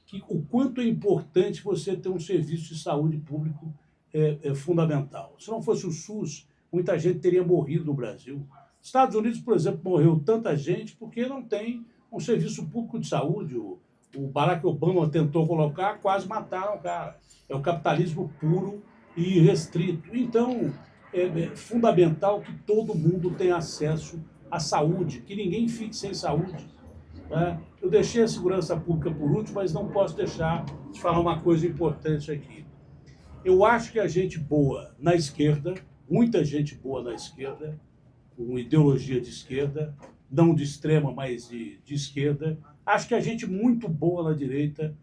que o quanto é importante você ter um serviço de saúde público é fundamental. Se não fosse o SUS, muita gente teria morrido no Brasil. Estados Unidos, por exemplo, morreu tanta gente porque não tem um serviço público de saúde. O Barack Obama tentou colocar, quase mataram o cara. É o capitalismo puro e restrito. Então, é fundamental que todo mundo tenha acesso à saúde, que ninguém fique sem saúde. Né? Eu deixei a segurança pública por último, mas não posso deixar de falar uma coisa importante aqui. Eu acho que a gente boa na esquerda, muita gente boa na esquerda, com ideologia de esquerda, não de extrema, mas de esquerda. Acho que a gente muito boa na direita,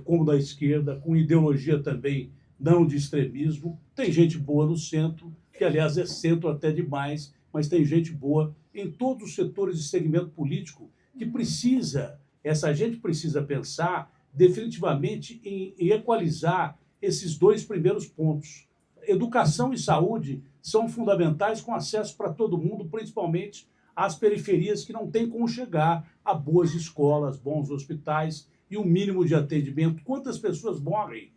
como na esquerda, com ideologia também não de extremismo. Tem gente boa no centro, que aliás é centro até demais, mas tem gente boa em todos os setores de segmento político que essa gente precisa pensar definitivamente em equalizar esses dois primeiros pontos. Educação e saúde são fundamentais, com acesso para todo mundo, principalmente às periferias que não têm como chegar a boas escolas, bons hospitais e um mínimo de atendimento. Quantas pessoas morrem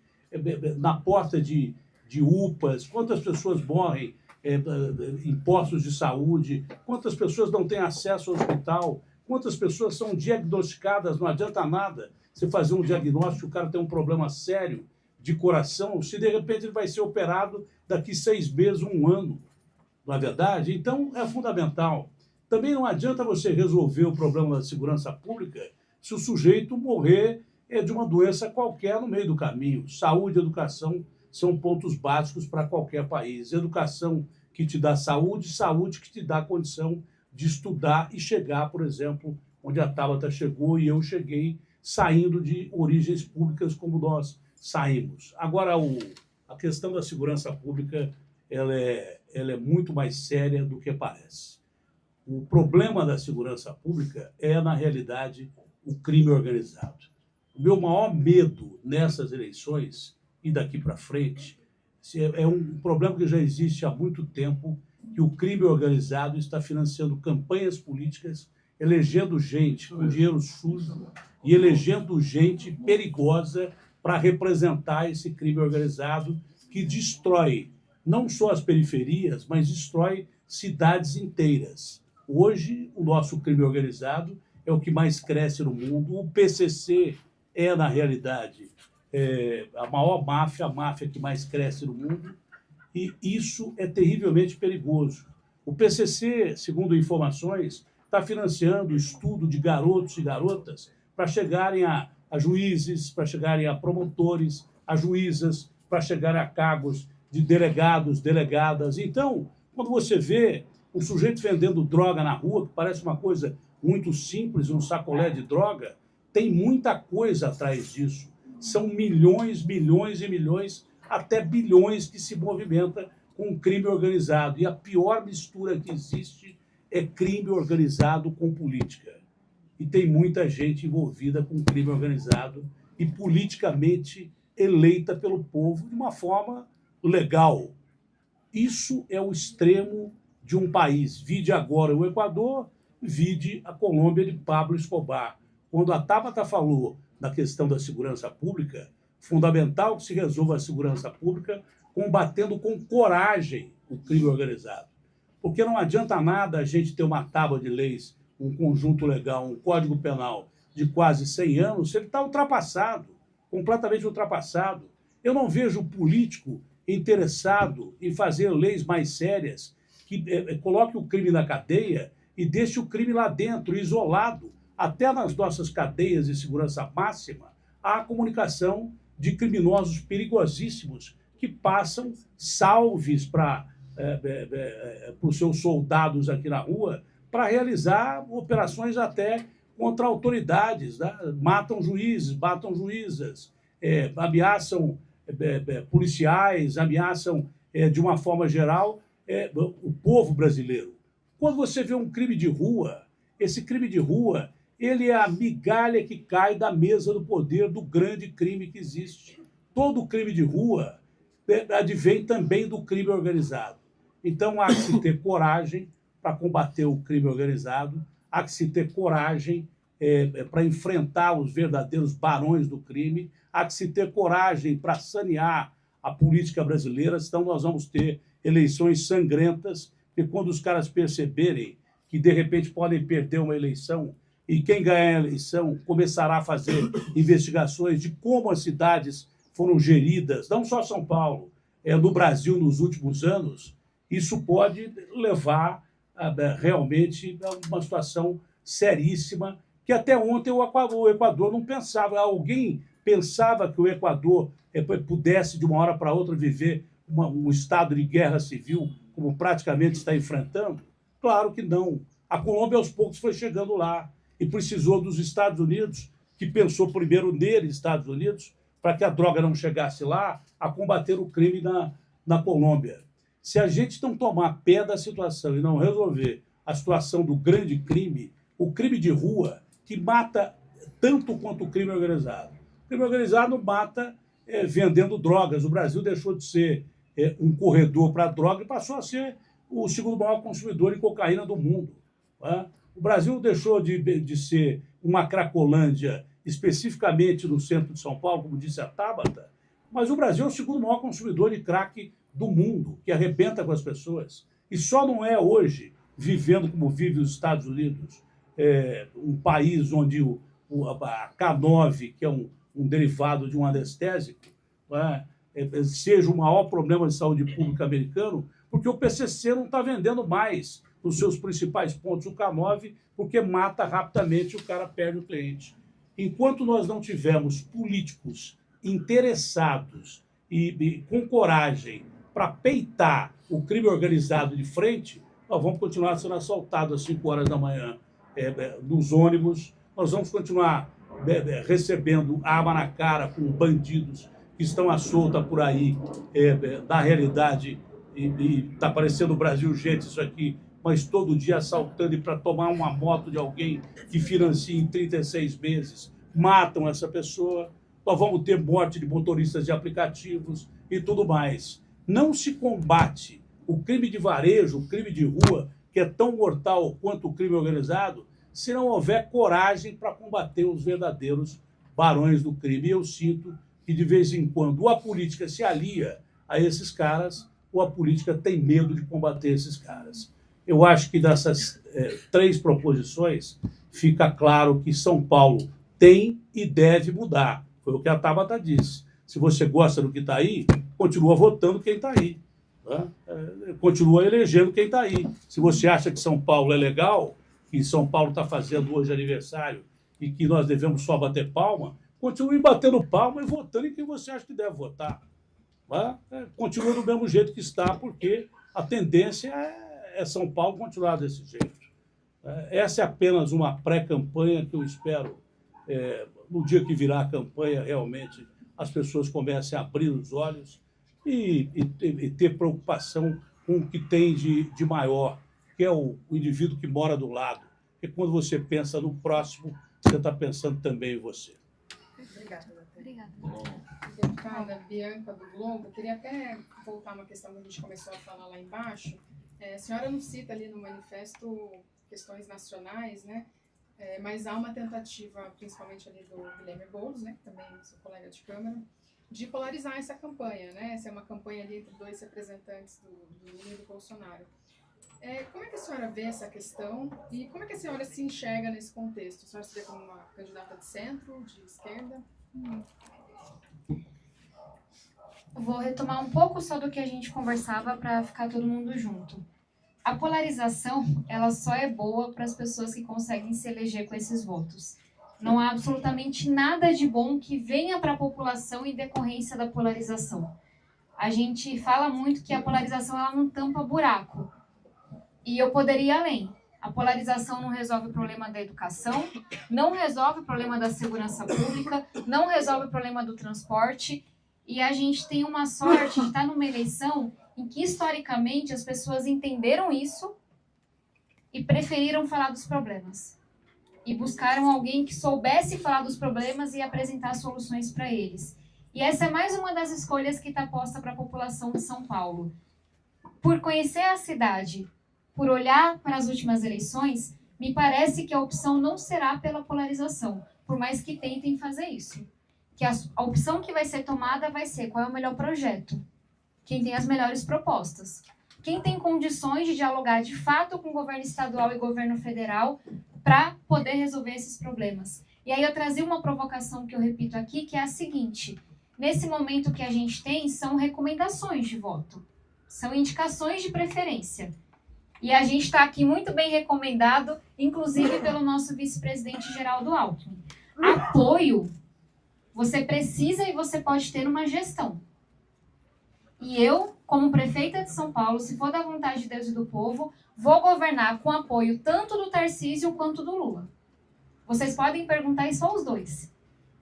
na porta de UPAs? Quantas pessoas morrem em postos de saúde? Quantas pessoas não têm acesso ao hospital? Quantas pessoas são diagnosticadas? Não adianta nada você fazer um diagnóstico, o cara tem um problema sério de coração, se de repente ele vai ser operado daqui 6 meses, 1 ano, não é verdade? Então, é fundamental. Também não adianta você resolver o problema da segurança pública se o sujeito morrer de uma doença qualquer no meio do caminho. Saúde e educação são pontos básicos para qualquer país. Educação que te dá saúde, saúde que te dá condição de estudar e chegar, por exemplo, onde a Tabata chegou e eu cheguei, saindo de origens públicas como nós saímos. Agora, a questão da segurança pública ela é muito mais séria do que parece. O problema da segurança pública é, na realidade, o crime organizado. O meu maior medo nessas eleições e daqui para frente é um problema que já existe há muito tempo, que o crime organizado está financiando campanhas políticas, elegendo gente com dinheiro sujo e elegendo gente perigosa para representar esse crime organizado que destrói não só as periferias, mas destrói cidades inteiras. Hoje, o nosso crime organizado é o que mais cresce no mundo. O PCC é, na realidade, a maior máfia, a máfia que mais cresce no mundo, e isso é terrivelmente perigoso. O PCC, segundo informações, está financiando o estudo de garotos e garotas para chegarem a juízes, para chegarem a promotores, a juízas, para chegarem a cargos de delegados, delegadas. Então, quando você vê um sujeito vendendo droga na rua, que parece uma coisa muito simples, um sacolé de droga, tem muita coisa atrás disso. São milhões, milhões e milhões, até bilhões que se movimenta com o crime organizado. E a pior mistura que existe é crime organizado com política. E tem muita gente envolvida com crime organizado e politicamente eleita pelo povo de uma forma legal. Isso é o extremo de um país. Vide agora o Equador, vide a Colômbia de Pablo Escobar. Quando a Tabata falou da questão da segurança pública, fundamental que se resolva a segurança pública combatendo com coragem o crime organizado. Porque não adianta nada a gente ter uma tábua de leis, um conjunto legal, um código penal de quase 100 anos, se ele está ultrapassado, completamente ultrapassado. Eu não vejo político interessado em fazer leis mais sérias que coloque o crime na cadeia e deixe o crime lá dentro, isolado. Até nas nossas cadeias de segurança máxima, há a comunicação de criminosos perigosíssimos que passam salves para os seus soldados aqui na rua para realizar operações até contra autoridades, né? Matam juízes, matam juízas, ameaçam policiais, ameaçam, de uma forma geral, o povo brasileiro. Quando você vê um crime de rua, esse crime de rua, ele é a migalha que cai da mesa do poder do grande crime que existe. Todo crime de rua advém também do crime organizado. Então, há que se ter coragem para combater o crime organizado, há que se ter coragem para enfrentar os verdadeiros barões do crime, há que se ter coragem para sanear a política brasileira, senão nós vamos ter eleições sangrentas, e quando os caras perceberem que, de repente, podem perder uma eleição, e quem ganhar a eleição começará a fazer investigações de como as cidades foram geridas, não só São Paulo, no Brasil nos últimos anos, isso pode levar realmente a uma situação seríssima, que até ontem o Equador não pensava. Alguém pensava que o Equador pudesse, de uma hora para outra, viver um estado de guerra civil, como praticamente está enfrentando? Claro que não. A Colômbia, aos poucos, foi chegando lá e precisou dos Estados Unidos, que pensou primeiro nele, Estados Unidos, para que a droga não chegasse lá, a combater o crime na Colômbia. Se a gente não tomar pé da situação e não resolver a situação do grande crime, o crime de rua, que mata tanto quanto o crime organizado. O crime organizado mata vendendo drogas. O Brasil deixou de ser um corredor para a droga e passou a ser o segundo maior consumidor de cocaína do mundo. Tá? O Brasil deixou de ser uma Cracolândia, especificamente no centro de São Paulo, como disse a Tabata, mas o Brasil é o segundo maior consumidor de crack do mundo, que arrebenta com as pessoas. E só não é hoje, vivendo como vive os Estados Unidos, um país onde a K9, que é um derivado de um anestésico, seja o maior problema de saúde pública americano, porque o PCC não está vendendo mais nos seus principais pontos o K9, porque mata rapidamente, o cara perde o cliente. Enquanto nós não tivermos políticos interessados e com coragem para peitar o crime organizado de frente, nós vamos continuar sendo assaltados às 5 horas da manhã nos ônibus, nós vamos continuar recebendo arma na cara com bandidos que estão à solta por aí, da realidade, e está parecendo o Brasil, gente, isso aqui, mas todo dia assaltando e para tomar uma moto de alguém que financia em 36 meses, matam essa pessoa. Nós vamos ter morte de motoristas de aplicativos e tudo mais. Não se combate o crime de varejo, o crime de rua, que é tão mortal quanto o crime organizado, se não houver coragem para combater os verdadeiros barões do crime. E eu sinto que, de vez em quando, ou a política se alia a esses caras, ou a política tem medo de combater esses caras. Eu acho que dessas 3 proposições fica claro que São Paulo tem e deve mudar. Foi o que a Tabata disse. Se você gosta do que está aí, continua votando quem está aí. Tá? Continua elegendo quem está aí. Se você acha que São Paulo é legal, que São Paulo está fazendo hoje aniversário e que nós devemos só bater palma, continue batendo palma e votando em quem você acha que deve votar. Tá? Continua do mesmo jeito que está, porque a tendência é São Paulo continuar desse jeito. Essa é apenas uma pré-campanha que eu espero, no dia que virar a campanha, realmente as pessoas comecem a abrir os olhos e ter preocupação com o que tem de maior, que é o indivíduo que mora do lado. Porque quando você pensa no próximo, você está pensando também em você. Obrigada. Obrigada. Deputada Bianca do Globo, eu queria até voltar uma questão que a gente começou a falar lá embaixo. A senhora não cita ali no manifesto questões nacionais, né? Mas há uma tentativa, principalmente ali do Guilherme Boulos, né, que também é seu colega de Câmara, de polarizar essa campanha, né? Essa é uma campanha ali entre 2 representantes do Lula e do Bolsonaro. Como é que a senhora vê essa questão e como é que a senhora se enxerga nesse contexto? A senhora se vê como uma candidata de centro, de esquerda? Eu vou retomar um pouco só do que a gente conversava para ficar todo mundo junto. A polarização, ela só é boa para as pessoas que conseguem se eleger com esses votos. Não há absolutamente nada de bom que venha para a população em decorrência da polarização. A gente fala muito que a polarização ela não tampa buraco. E eu poderia ir além. A polarização não resolve o problema da educação, não resolve o problema da segurança pública, não resolve o problema do transporte. E a gente tem uma sorte de estar numa eleição em que, historicamente, as pessoas entenderam isso e preferiram falar dos problemas. E buscaram alguém que soubesse falar dos problemas e apresentar soluções para eles. E essa é mais uma das escolhas que está posta para a população de São Paulo. Por conhecer a cidade, por olhar para as últimas eleições, me parece que a opção não será pela polarização, por mais que tentem fazer isso. Que a opção que vai ser tomada vai ser qual é o melhor projeto, quem tem as melhores propostas, quem tem condições de dialogar de fato com o governo estadual e governo federal para poder resolver esses problemas. E aí eu trazia uma provocação que eu repito aqui, que é a seguinte: nesse momento que a gente tem, são recomendações de voto, são indicações de preferência. E a gente está aqui muito bem recomendado, inclusive pelo nosso vice-presidente Geraldo Alckmin. Apoio você precisa e você pode ter uma gestão. E eu, como prefeita de São Paulo, se for da vontade de Deus e do povo, vou governar com apoio tanto do Tarcísio quanto do Lula. Vocês podem perguntar isso aos dois.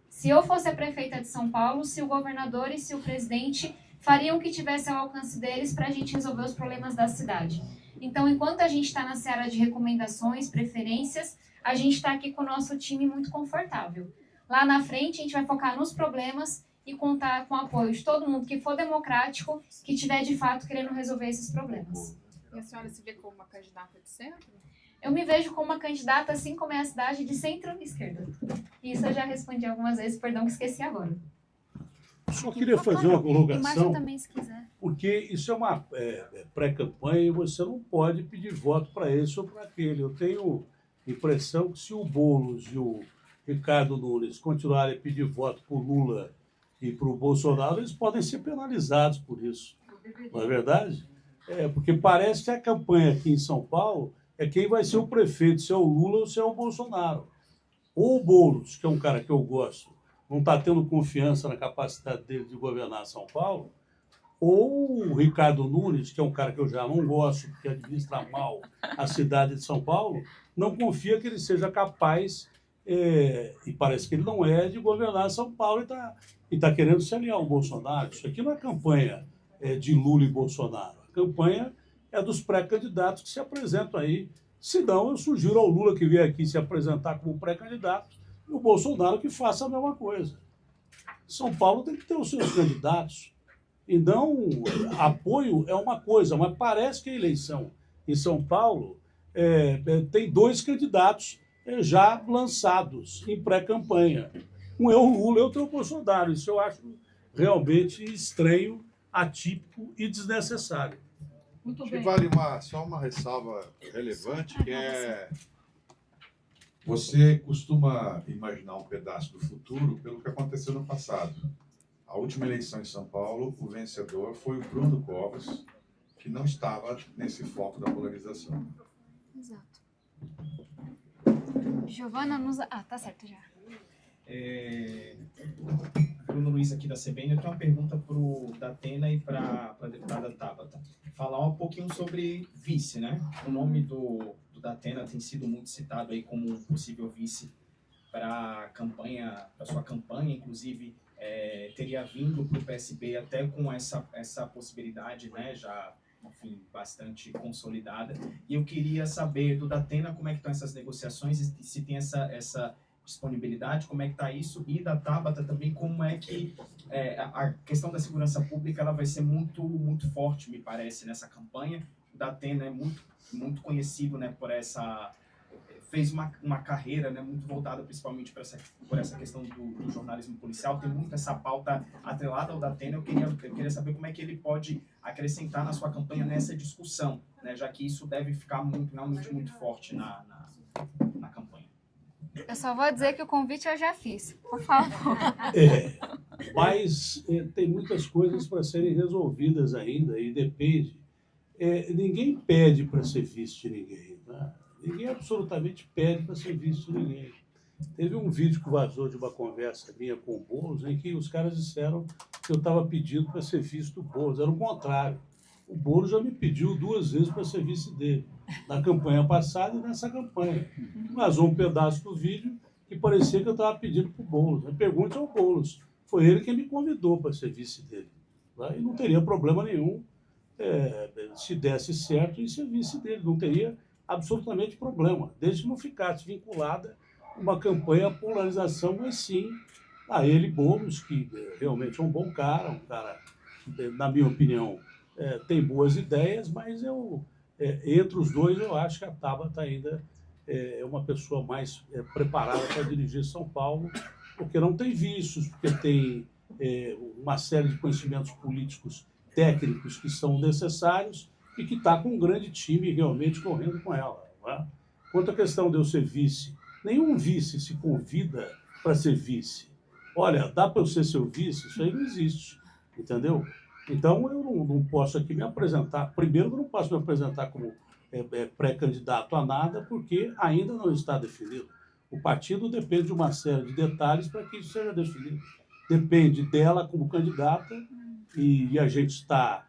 Se eu fosse a prefeita de São Paulo, se o governador e se o presidente fariam o que tivesse ao alcance deles para a gente resolver os problemas da cidade. Então, enquanto a gente está na seara de recomendações, preferências, a gente está aqui com o nosso time muito confortável. Lá na frente, a gente vai focar nos problemas e contar com o apoio de todo mundo que for democrático, que tiver, de fato, querendo resolver esses problemas. E a senhora se vê como uma candidata de centro? Eu me vejo como uma candidata, assim como é a cidade, de centro-esquerda. Isso eu já respondi algumas vezes, perdão que esqueci agora. Só queria fazer uma colocação, também, se quiser. porque isso é uma pré-campanha e você não pode pedir voto para esse ou para aquele. Eu tenho impressão que se o Boulos e o Ricardo Nunes continuarem a pedir voto para o Lula e para o Bolsonaro, eles podem ser penalizados por isso. Não é verdade? Porque parece que a campanha aqui em São Paulo é quem vai ser o prefeito, se é o Lula ou se é o Bolsonaro. Ou o Boulos, que é um cara que eu gosto, não está tendo confiança na capacidade dele de governar São Paulo, ou o Ricardo Nunes, que é um cara que eu já não gosto, porque administra mal a cidade de São Paulo, não confia que ele seja capaz, e parece que ele não é, de governar São Paulo e está querendo se aliar ao Bolsonaro. Isso aqui não é campanha de Lula e Bolsonaro. A campanha é dos pré-candidatos que se apresentam aí. Se não, eu sugiro ao Lula que vier aqui se apresentar como pré-candidato e o Bolsonaro que faça a mesma coisa. São Paulo tem que ter os seus candidatos. Então, apoio é uma coisa, mas parece que a eleição em São Paulo tem dois candidatos já lançados em pré-campanha. Um é o Lula e outro é o Bolsonaro. Isso eu acho realmente estranho, atípico e desnecessário. Muito bem. Vale só uma ressalva relevante, que é... Você costuma imaginar um pedaço do futuro pelo que aconteceu no passado. A última eleição em São Paulo, o vencedor foi o Bruno Covas, que não estava nesse foco da polarização. Exato. Giovana nos... Ah, tá certo já. Bruno Luiz aqui da CBN. Eu tenho uma pergunta para o Datena e para a deputada Tabata. Falar um pouquinho sobre vice, né? O nome do Datena tem sido muito citado aí como um possível vice para sua campanha, inclusive teria vindo para o PSB até com essa possibilidade, né? Já, enfim, bastante consolidada. E eu queria saber do Datena como é que estão essas negociações, e se tem essa disponibilidade, como é que está isso, e da Tabata também, como é que a questão da segurança pública ela vai ser muito, muito forte, me parece, nessa campanha. O Datena é muito conhecido, né, fez uma carreira, né, muito voltada principalmente por essa questão do jornalismo policial, tem muito essa pauta atrelada ao Datena. Eu queria saber como é que ele pode acrescentar na sua campanha nessa discussão, né, já que isso deve ficar realmente muito forte na campanha. Eu só vou dizer que o convite eu já fiz, por favor. Mas tem muitas coisas para serem resolvidas ainda e depende. Ninguém pede para ser vice de ninguém, né? Ninguém absolutamente pede para ser vice de ninguém. Teve um vídeo que vazou de uma conversa minha com o Boulos em que os caras disseram que eu estava pedindo para ser vice do Boulos. Era o contrário. O Boulos já me pediu 2 vezes para ser vice dele, na campanha passada e nessa campanha. Vazou um pedaço do vídeo que parecia que eu estava pedindo para o Boulos. Pergunte ao Boulos. Foi ele quem me convidou para ser vice dele. Né? E não teria problema nenhum se desse certo em ser vice dele. Não teria absolutamente problema, desde que não ficasse vinculada uma campanha à polarização, mas sim a ele, Boulos, que realmente é um bom cara, um cara que, na minha opinião, tem boas ideias, mas entre os dois eu acho que a Tabata ainda é uma pessoa mais preparada para dirigir São Paulo, porque não tem vícios, porque tem uma série de conhecimentos políticos técnicos que são necessários e que está com um grande time realmente correndo com ela. Né? Quanto à questão de eu ser vice, nenhum vice se convida para ser vice. Olha, dá para eu ser seu vice? Isso aí não existe, entendeu? Então, eu não posso aqui me apresentar. Primeiro, eu não posso me apresentar como pré-candidato a nada, porque ainda não está definido. O partido depende de uma série de detalhes para que isso seja definido. Depende dela como candidata e a gente está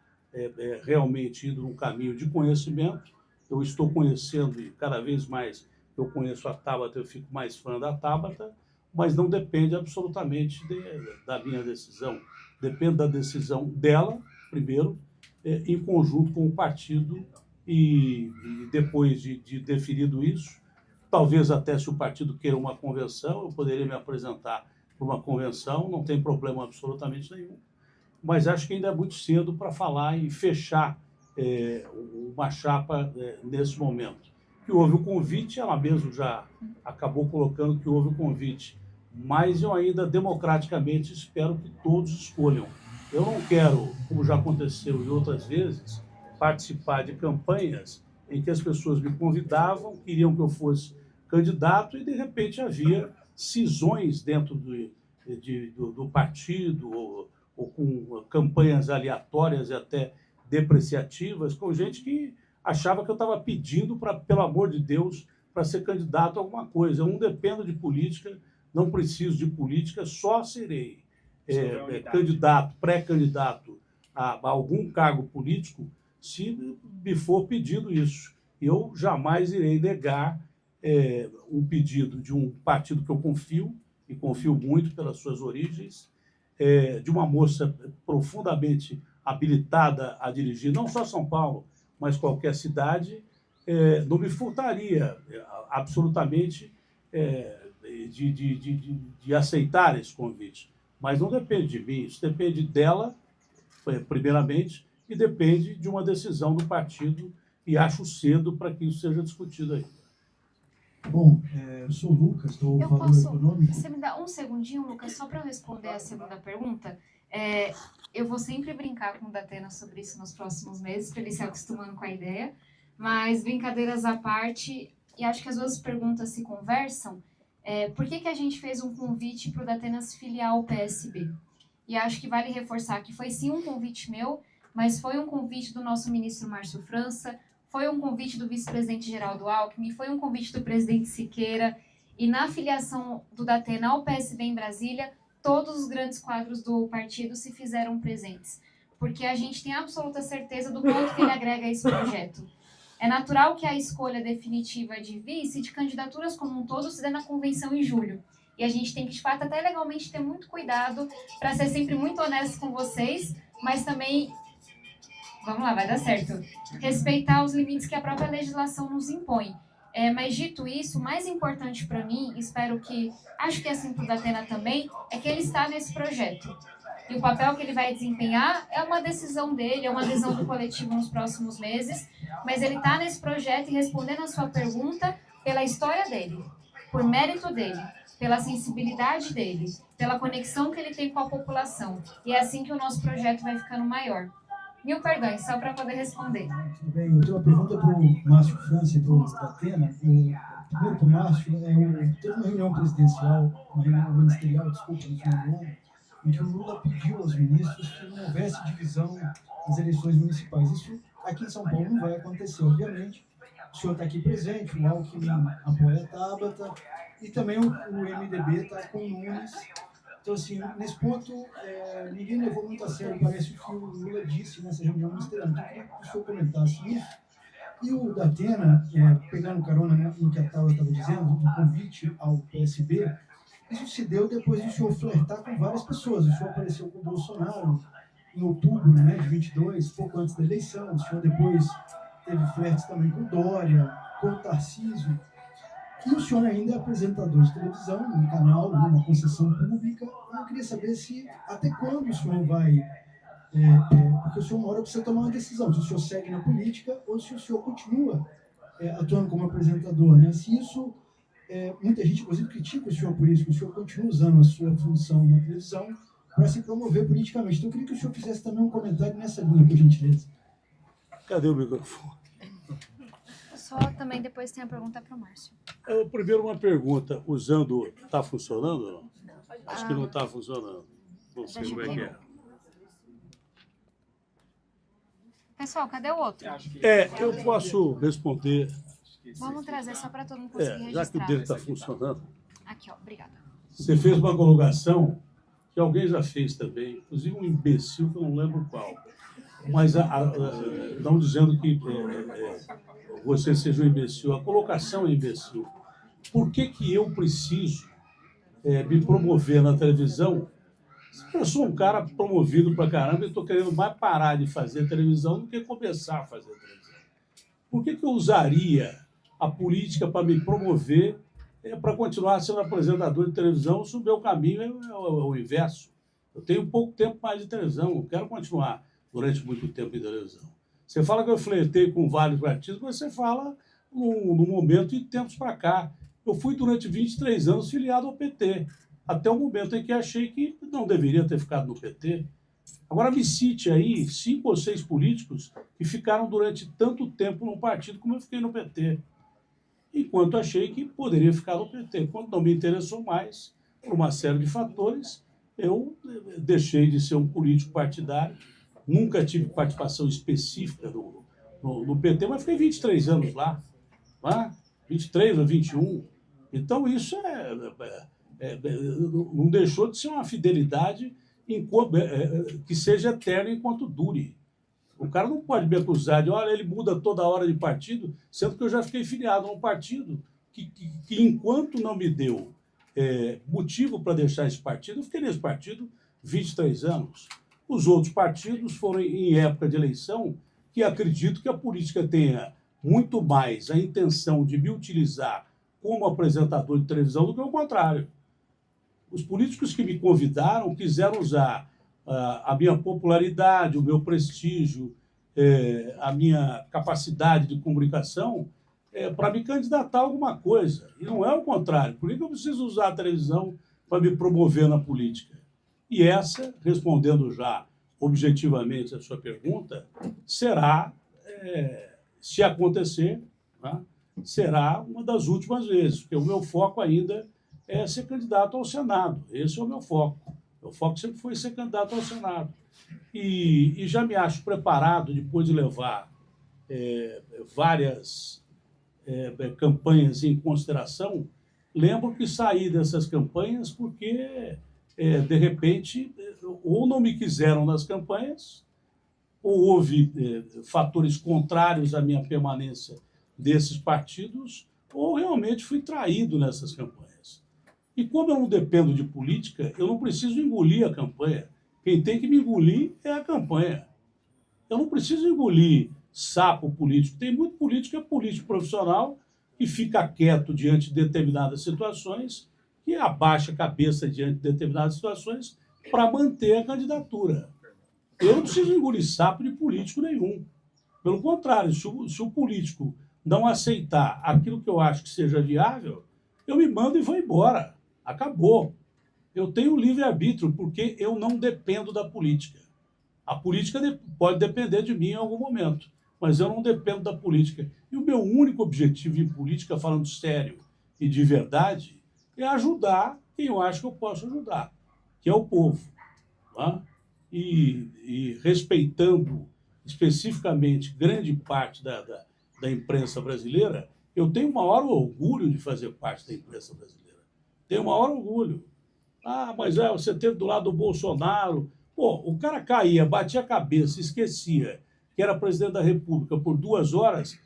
realmente indo num caminho de conhecimento. Eu estou conhecendo e cada vez mais eu conheço a Tabata, eu fico mais fã da Tabata, mas não depende absolutamente da minha decisão. Depende da decisão dela, primeiro, em conjunto com o partido, e depois de definido isso, talvez até se o partido queira uma convenção, eu poderia me apresentar para uma convenção, não tem problema absolutamente nenhum. Mas acho que ainda é muito cedo para falar e fechar uma chapa nesse momento. Que houve o convite, ela mesmo já acabou colocando que houve o convite, mas eu ainda democraticamente espero que todos escolham. Eu não quero, como já aconteceu em outras vezes, participar de campanhas em que as pessoas me convidavam, queriam que eu fosse candidato e, de repente, havia cisões dentro do partido ou com campanhas aleatórias e até depreciativas, com gente que achava que eu estava pedindo, pelo amor de Deus, para ser candidato a alguma coisa. Eu não dependo de política, não preciso de política, só serei candidato, pré-candidato a algum cargo político se me for pedido isso. Eu jamais irei negar um pedido de um partido que eu confio, e confio muito pelas suas origens, de uma moça profundamente habilitada a dirigir, não só São Paulo, mas qualquer cidade, não me furtaria absolutamente de aceitar esse convite. Mas não depende de mim, isso depende dela, primeiramente, e depende de uma decisão do partido, e acho cedo para que isso seja discutido ainda. Bom, eu sou o Lucas, do Valor Econômico. Você me dá um segundinho, Lucas, só para eu responder a segunda pergunta? Eu vou sempre brincar com o Datena sobre isso nos próximos meses, para ele se acostumando com a ideia, mas brincadeiras à parte, e acho que as duas perguntas se conversam. Por que a gente fez um convite para o Datena se filiar ao PSB? E acho que vale reforçar que foi sim um convite meu, mas foi um convite do nosso ministro Márcio França, foi um convite do vice-presidente Geraldo Alckmin, foi um convite do presidente Siqueira, e na filiação do Datena ao PSB em Brasília, todos os grandes quadros do partido se fizeram presentes, porque a gente tem absoluta certeza do quanto que ele agrega a esse projeto. É natural que a escolha definitiva de vice e de candidaturas como um todo se dê na convenção em julho. E a gente tem que, de fato, até legalmente ter muito cuidado para ser sempre muito honesto com vocês, mas também, vamos lá, vai dar certo, respeitar os limites que a própria legislação nos impõe. Mas dito isso, o mais importante para mim, acho que é assim para o Datena também, é que ele está nesse projeto. E o papel que ele vai desempenhar é uma decisão dele, é uma adesão do coletivo nos próximos meses, mas ele está nesse projeto e respondendo a sua pergunta pela história dele, por mérito dele, pela sensibilidade dele, pela conexão que ele tem com a população. E é assim que o nosso projeto vai ficando maior. Mil perdões, só para poder responder. Tudo bem, eu tenho uma pergunta para o Márcio França e do Datena. Primeiro para o Márcio, teve uma reunião presidencial, uma reunião ministerial, desculpa, no final do ano, em que o Lula pediu aos ministros que não houvesse divisão nas eleições municipais. Isso aqui em São Paulo não vai acontecer, obviamente. O senhor está aqui presente, o Alckmin apoia a Tabata, e também o MDB está com o Nunes. Então, Então, assim, nesse ponto, ninguém levou muito a sério, parece, o que o Lula disse nessa reunião ministerial. Então, eu queria que o senhor comentasse isso. E o da Atena, pegando carona, né, no que a Taula estava dizendo, do convite ao PSB, isso se deu depois do senhor flertar com várias pessoas. O senhor apareceu com o Bolsonaro em outubro, né, de 22, pouco antes da eleição. O senhor depois teve flertes também com o Dória, com o Tarcísio. E o senhor ainda é apresentador de televisão, num canal, numa concessão pública. Eu queria saber até quando o senhor vai... porque o senhor uma hora precisa tomar uma decisão, se o senhor segue na política ou se o senhor continua atuando como apresentador, né? Se isso, muita gente, inclusive, critica o senhor por isso, que o senhor continua usando a sua função na televisão para se promover politicamente. Então, eu queria que o senhor fizesse também um comentário nessa linha, por gentileza. Cadê o microfone? Só também depois tem a pergunta para o Márcio. Primeiro, uma pergunta. Usando... Está funcionando ou não? Acho que não está funcionando. Não sei como é que é. Pessoal, cadê o outro? Eu posso responder. Vamos trazer só para todo mundo conseguir registrar. Já que o dele está funcionando. Aqui, ó, obrigada. Você fez uma colocação que alguém já fez também, inclusive um imbecil, que eu não lembro qual. Mas não dizendo que você seja um imbecil. A colocação é imbecil. Por que eu preciso me promover na televisão? Eu sou um cara promovido pra caramba e estou querendo mais parar de fazer televisão do que começar a fazer televisão. Por que eu usaria a política para me promover, para continuar sendo apresentador de televisão, se o meu caminho é o inverso? Eu tenho pouco tempo mais de televisão, não quero continuar durante muito tempo em televisão. Você fala que eu flertei com vários partidos, mas você fala no momento e tempos para cá. Eu fui durante 23 anos filiado ao PT, até o momento em que achei que não deveria ter ficado no PT. Agora me cite aí 5 ou 6 políticos que ficaram durante tanto tempo num partido como eu fiquei no PT, enquanto achei que poderia ficar no PT. Quando não me interessou mais, por uma série de fatores, eu deixei de ser um político partidário, nunca tive participação específica no PT, mas fiquei 23 anos lá, 23 ou 21. Então isso não deixou de ser uma fidelidade que seja eterna enquanto dure. O cara não pode me acusar de, olha, ele muda toda hora de partido, sendo que eu já fiquei filiado a um partido que enquanto não me deu motivo para deixar esse partido, eu fiquei nesse partido 23 anos. Os outros partidos foram em época de eleição que acredito que a política tenha muito mais a intenção de me utilizar como apresentador de televisão do que o contrário. Os políticos que me convidaram quiseram usar a minha popularidade, o meu prestígio, a minha capacidade de comunicação para me candidatar a alguma coisa. E não é o contrário. Por que eu preciso usar a televisão para me promover na política? E essa, respondendo já objetivamente a sua pergunta, será, se acontecer, será uma das últimas vezes, porque o meu foco ainda é ser candidato ao Senado. Esse é o meu foco. Meu foco sempre foi ser candidato ao Senado. E já me acho preparado, depois de levar várias campanhas em consideração. Lembro que saí dessas campanhas porque, de repente, ou não me quiseram nas campanhas, ou houve fatores contrários à minha permanência desses partidos, ou realmente fui traído nessas campanhas. E como eu não dependo de política, eu não preciso engolir a campanha. Quem tem que me engolir é a campanha. Eu não preciso engolir sapo político. Tem muito político que é político profissional que fica quieto diante de determinadas situações, que abaixa a cabeça diante de determinadas situações para manter a candidatura. Eu não preciso engolir sapo de político nenhum. Pelo contrário, se o político não aceitar aquilo que eu acho que seja viável, eu me mando e vou embora. Acabou. Eu tenho livre-arbítrio porque eu não dependo da política. A política pode depender de mim em algum momento, mas eu não dependo da política. E o meu único objetivo em política, falando sério e de verdade, é ajudar quem eu acho que eu posso ajudar, que é o povo. E respeitando especificamente grande parte da imprensa brasileira, eu tenho o maior orgulho de fazer parte da imprensa brasileira. Tenho o maior orgulho. Ah, mas você teve do lado do Bolsonaro. Pô, o cara caía, batia a cabeça, esquecia que era presidente da República por 2 horas.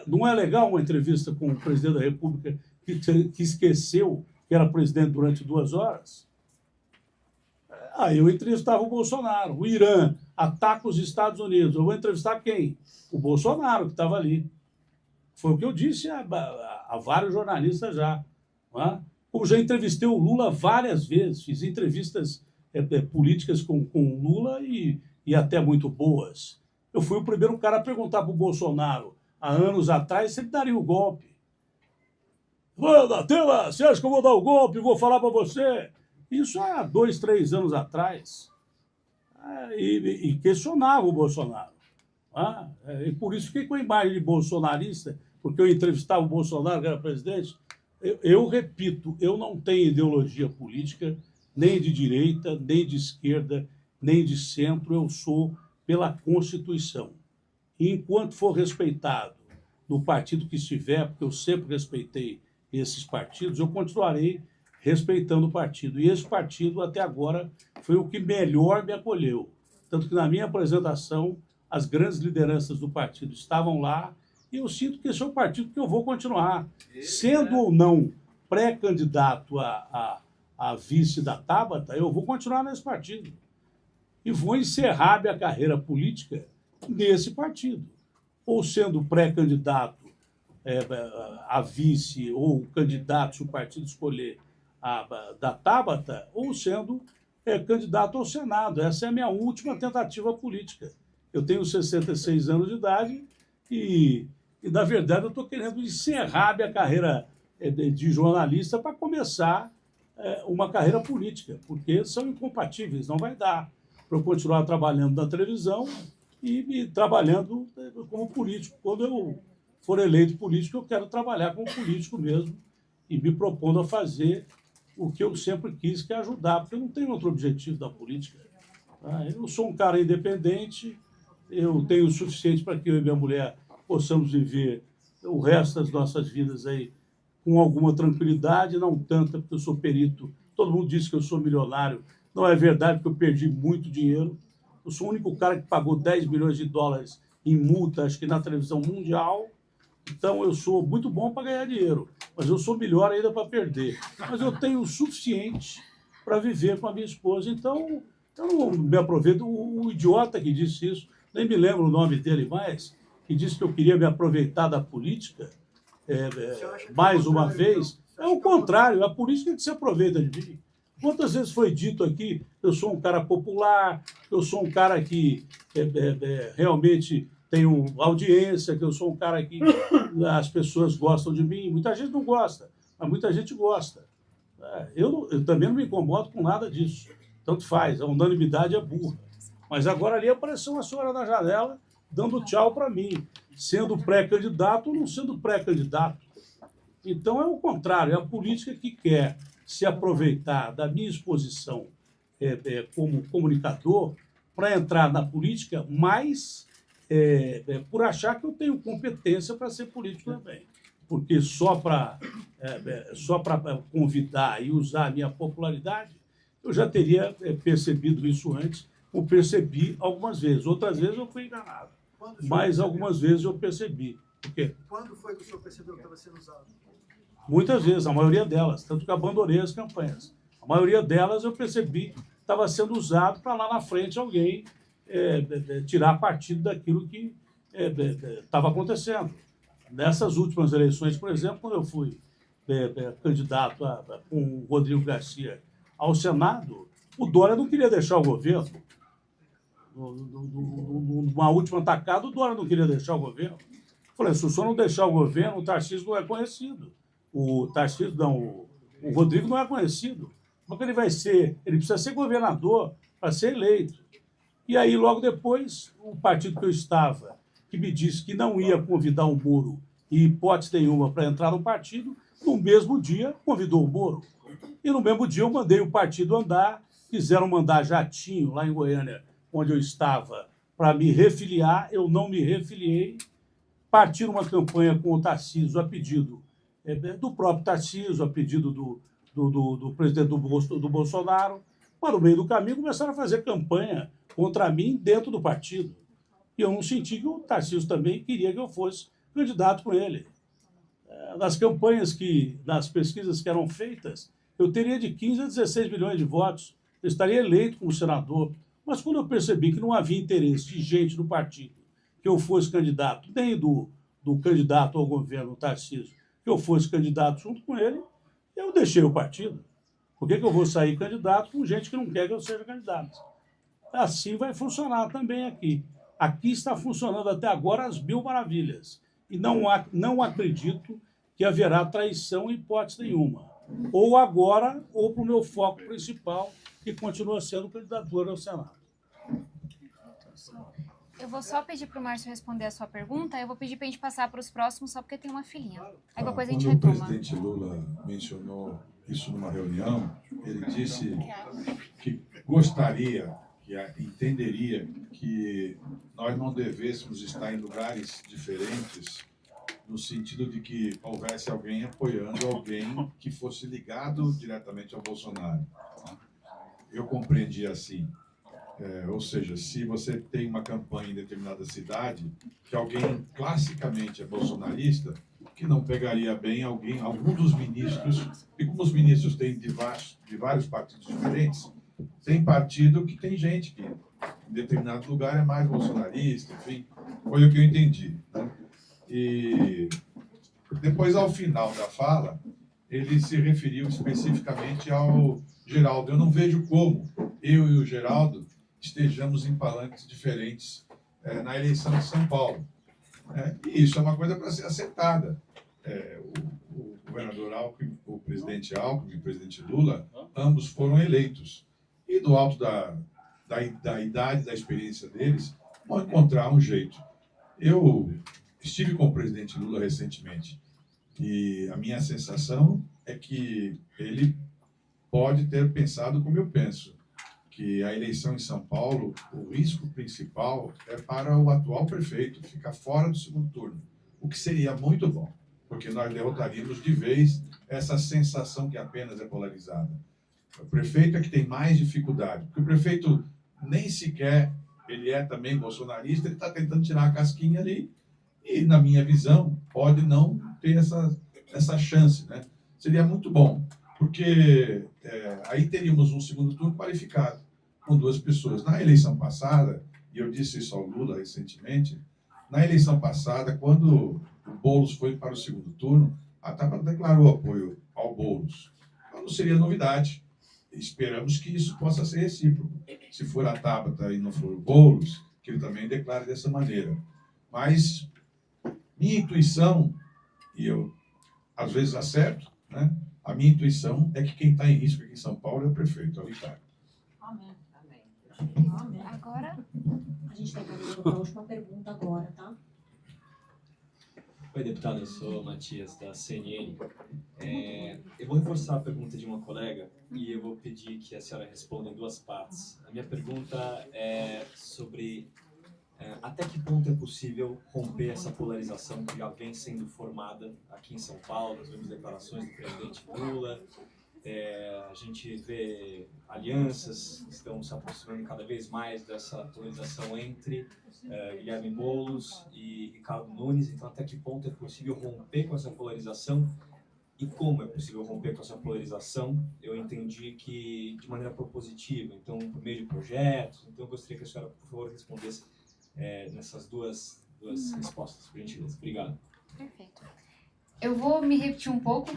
Não é legal uma entrevista com o presidente da República que esqueceu que era presidente durante 2 horas? Aí eu entrevistava o Bolsonaro. O Irã ataca os Estados Unidos. Eu vou entrevistar quem? O Bolsonaro, que estava ali. Foi o que eu disse a vários jornalistas já. Não. Como já entrevistei o Lula várias vezes, fiz entrevistas políticas com o Lula e até muito boas. Eu fui o primeiro cara a perguntar para o Bolsonaro, há anos atrás, se ele daria o golpe. Datena, você acha que eu vou dar o golpe? Vou falar para você. Isso há 2, 3 anos atrás. E questionava o Bolsonaro. E por isso fiquei com a imagem de bolsonarista, porque eu entrevistava o Bolsonaro, que era presidente. Eu repito, eu não tenho ideologia política, nem de direita, nem de esquerda, nem de centro. Eu sou pela Constituição. E enquanto for respeitado no partido que estiver, porque eu sempre respeitei esses partidos, eu continuarei respeitando o partido. E esse partido, até agora, foi o que melhor me acolheu. Tanto que, na minha apresentação, as grandes lideranças do partido estavam lá, e eu sinto que esse é o partido que eu vou continuar. Sendo ou não pré-candidato a vice da Tabata, eu vou continuar nesse partido. E vou encerrar minha carreira política nesse partido. Ou sendo pré-candidato a vice, ou candidato, se o partido escolher, da Tabata, ou sendo candidato ao Senado. Essa é a minha última tentativa política. Eu tenho 66 anos de idade e na verdade, eu estou querendo encerrar minha carreira de jornalista para começar uma carreira política, porque são incompatíveis, não vai dar para eu continuar trabalhando na televisão e trabalhando como político. Quando eu for eleito político, eu quero trabalhar como político mesmo e me propondo a fazer o que eu sempre quis, que é ajudar, porque eu não tenho outro objetivo da política. Eu sou um cara independente, eu tenho o suficiente para que eu e minha mulher possamos viver o resto das nossas vidas aí com alguma tranquilidade, não tanta, porque eu sou perito. Todo mundo diz que eu sou milionário. Não é verdade, porque eu perdi muito dinheiro. Eu sou o único cara que pagou 10 milhões de dólares em multa, acho que na televisão mundial. Então, eu sou muito bom para ganhar dinheiro, mas eu sou melhor ainda para perder. Mas eu tenho o suficiente para viver com a minha esposa. Então, eu não me aproveito. O idiota que disse isso, nem me lembro o nome dele mais, que disse que eu queria me aproveitar da política, mais uma vez, é o contrário, a política que se aproveita de mim. Quantas vezes foi dito aqui, eu sou um cara popular, eu sou um cara que realmente tenho audiência, que eu sou um cara que as pessoas gostam de mim. Muita gente não gosta, mas muita gente gosta. Eu também não me incomodo com nada disso. Tanto faz, a unanimidade é burra. Mas agora ali apareceu uma senhora na janela dando tchau para mim, sendo pré-candidato ou não sendo pré-candidato. Então é o contrário, é a política que quer se aproveitar da minha exposição como comunicador para entrar na política, mas por achar que eu tenho competência para ser político também. Porque só para convidar e usar a minha popularidade, eu já teria percebido isso antes, ou percebi algumas vezes. Outras vezes eu fui enganado, mas algumas vezes eu percebi. Por quê? Quando foi que o senhor percebeu que estava sendo usado? Muitas vezes, a maioria delas, tanto que eu abandonei as campanhas. A maioria delas eu percebi que estava sendo usado para lá na frente alguém tirar partido daquilo que estava acontecendo. Nessas últimas eleições, por exemplo, quando eu fui candidato com o Rodrigo Garcia ao Senado, o Dória não queria deixar o governo. Numa última tacada, o Dória não queria deixar o governo. Eu falei, se o senhor não deixar o governo, o Tarcísio não é conhecido. O Rodrigo não é conhecido. Como é que ele vai ser? Ele precisa ser governador para ser eleito. E aí, logo depois, o partido que eu estava, que me disse que não ia convidar o Moro, em hipótese nenhuma, para entrar no partido, no mesmo dia convidou o Moro. E no mesmo dia eu mandei o partido andar, quiseram mandar jatinho lá em Goiânia, onde eu estava, para me refiliar, eu não me refiliei, partiram uma campanha com o Tarcísio a pedido do próprio Tarcísio, a pedido do do presidente do Bolsonaro, mas no meio do caminho começaram a fazer campanha contra mim dentro do partido. E eu não senti que o Tarcísio também queria que eu fosse candidato com ele. Nas campanhas, nas pesquisas que eram feitas, eu teria de 15 a 16 milhões de votos, eu estaria eleito como senador. Mas quando eu percebi que não havia interesse de gente do partido que eu fosse candidato, nem do candidato ao governo, Tarcísio, que eu fosse candidato junto com ele, eu deixei o partido. Por que eu vou sair candidato com gente que não quer que eu seja candidato? Assim vai funcionar também aqui. Aqui está funcionando até agora às mil maravilhas. E não acredito que haverá traição em hipótese nenhuma. Ou agora, ou para o meu foco principal, que continua sendo candidatura ao Senado. Eu vou só pedir para o Márcio responder a sua pergunta, eu vou pedir para a gente passar para os próximos, só porque tem uma filinha. Aí qualquer coisa a gente retoma. Quando o presidente Lula mencionou isso numa reunião, ele disse que gostaria, que entenderia que nós não devêssemos estar em lugares diferentes, no sentido de que houvesse alguém apoiando alguém que fosse ligado diretamente ao Bolsonaro. Eu compreendi assim. Ou seja, se você tem uma campanha em determinada cidade, que alguém classicamente é bolsonarista, que não pegaria bem algum dos ministros, e como os ministros têm de vários partidos diferentes, tem partido que tem gente que em determinado lugar é mais bolsonarista, enfim, foi o que eu entendi, né? E depois, ao final da fala, ele se referiu especificamente ao Geraldo. Eu não vejo como eu e o Geraldo estejamos em palanques diferentes na eleição de São Paulo. E isso é uma coisa para ser acertada. O governador Alckmin, o presidente Alckmin e o presidente Lula, ambos foram eleitos. E do alto da idade, da experiência deles, vão encontrar um jeito. Eu estive com o presidente Lula recentemente e a minha sensação é que ele pode ter pensado como eu penso, que a eleição em São Paulo, o risco principal é para o atual prefeito ficar fora do segundo turno, o que seria muito bom, porque nós derrotaríamos de vez essa sensação que apenas é polarizada. O prefeito é que tem mais dificuldade, porque o prefeito nem sequer, ele é também bolsonarista, ele está tentando tirar a casquinha ali, e, na minha visão, pode não ter essa chance, né? Seria muito bom, porque aí teríamos um segundo turno qualificado, com duas pessoas. Na eleição passada, e eu disse isso ao Lula recentemente, na eleição passada, quando o Boulos foi para o segundo turno, a Tabata declarou apoio ao Boulos. Então, não seria novidade. Esperamos que isso possa ser recíproco. Se for a Tabata e não for o Boulos, que ele também declare dessa maneira. Mas minha intuição, e eu às vezes acerto, né? A minha intuição é que quem está em risco aqui em São Paulo é o prefeito, é o Ricardo. Amém. Amém. Agora? A gente está caminhando para a última pergunta agora, tá? Oi, deputado, eu sou o Matias, da CNN. Eu vou reforçar a pergunta de uma colega e eu vou pedir que a senhora responda em duas partes. A minha pergunta é sobre até que ponto é possível romper essa polarização que já vem sendo formada aqui em São Paulo. Nós vemos declarações do presidente Lula, a gente vê alianças que estão se aproximando cada vez mais dessa polarização entre Guilherme Boulos e Ricardo Nunes. Então, até que ponto é possível romper com essa polarização e como é possível romper com essa polarização? Eu entendi que de maneira propositiva, então por meio de projetos. Então, eu gostaria que a senhora, por favor, respondesse nessas duas respostas, por gentileza. Obrigado. Perfeito. Eu vou me repetir um pouco.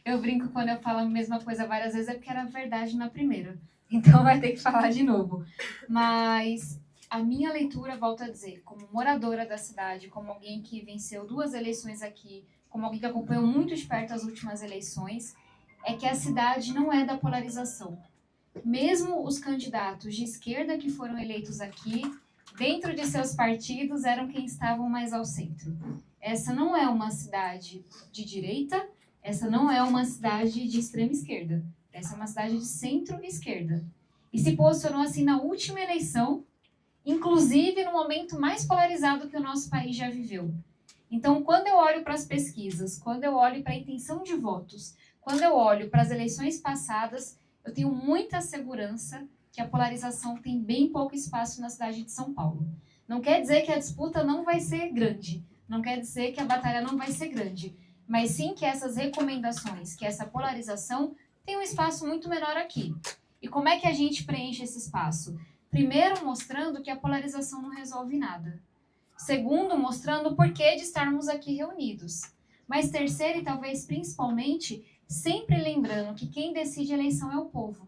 Eu brinco quando eu falo a mesma coisa várias vezes, é porque era verdade na primeira. Então vai ter que falar de novo. Mas a minha leitura, volto a dizer, como moradora da cidade, como alguém que venceu 2 eleições aqui, como alguém que acompanhou muito de perto as últimas eleições, é que a cidade não é da polarização. Mesmo os candidatos de esquerda que foram eleitos aqui, dentro de seus partidos, eram quem estavam mais ao centro. Essa não é uma cidade de direita, essa não é uma cidade de extrema esquerda. Essa é uma cidade de centro-esquerda. E se posicionou assim na última eleição, inclusive no momento mais polarizado que o nosso país já viveu. Então, quando eu olho para as pesquisas, quando eu olho para a intenção de votos, quando eu olho para as eleições passadas, eu tenho muita segurança que a polarização tem bem pouco espaço na cidade de São Paulo. Não quer dizer que a disputa não vai ser grande, não quer dizer que a batalha não vai ser grande, mas sim que essas recomendações, que essa polarização tem um espaço muito menor aqui. E como é que a gente preenche esse espaço? Primeiro, mostrando que a polarização não resolve nada. Segundo, mostrando o porquê de estarmos aqui reunidos. Mas terceiro, e talvez principalmente, sempre lembrando que quem decide a eleição é o povo.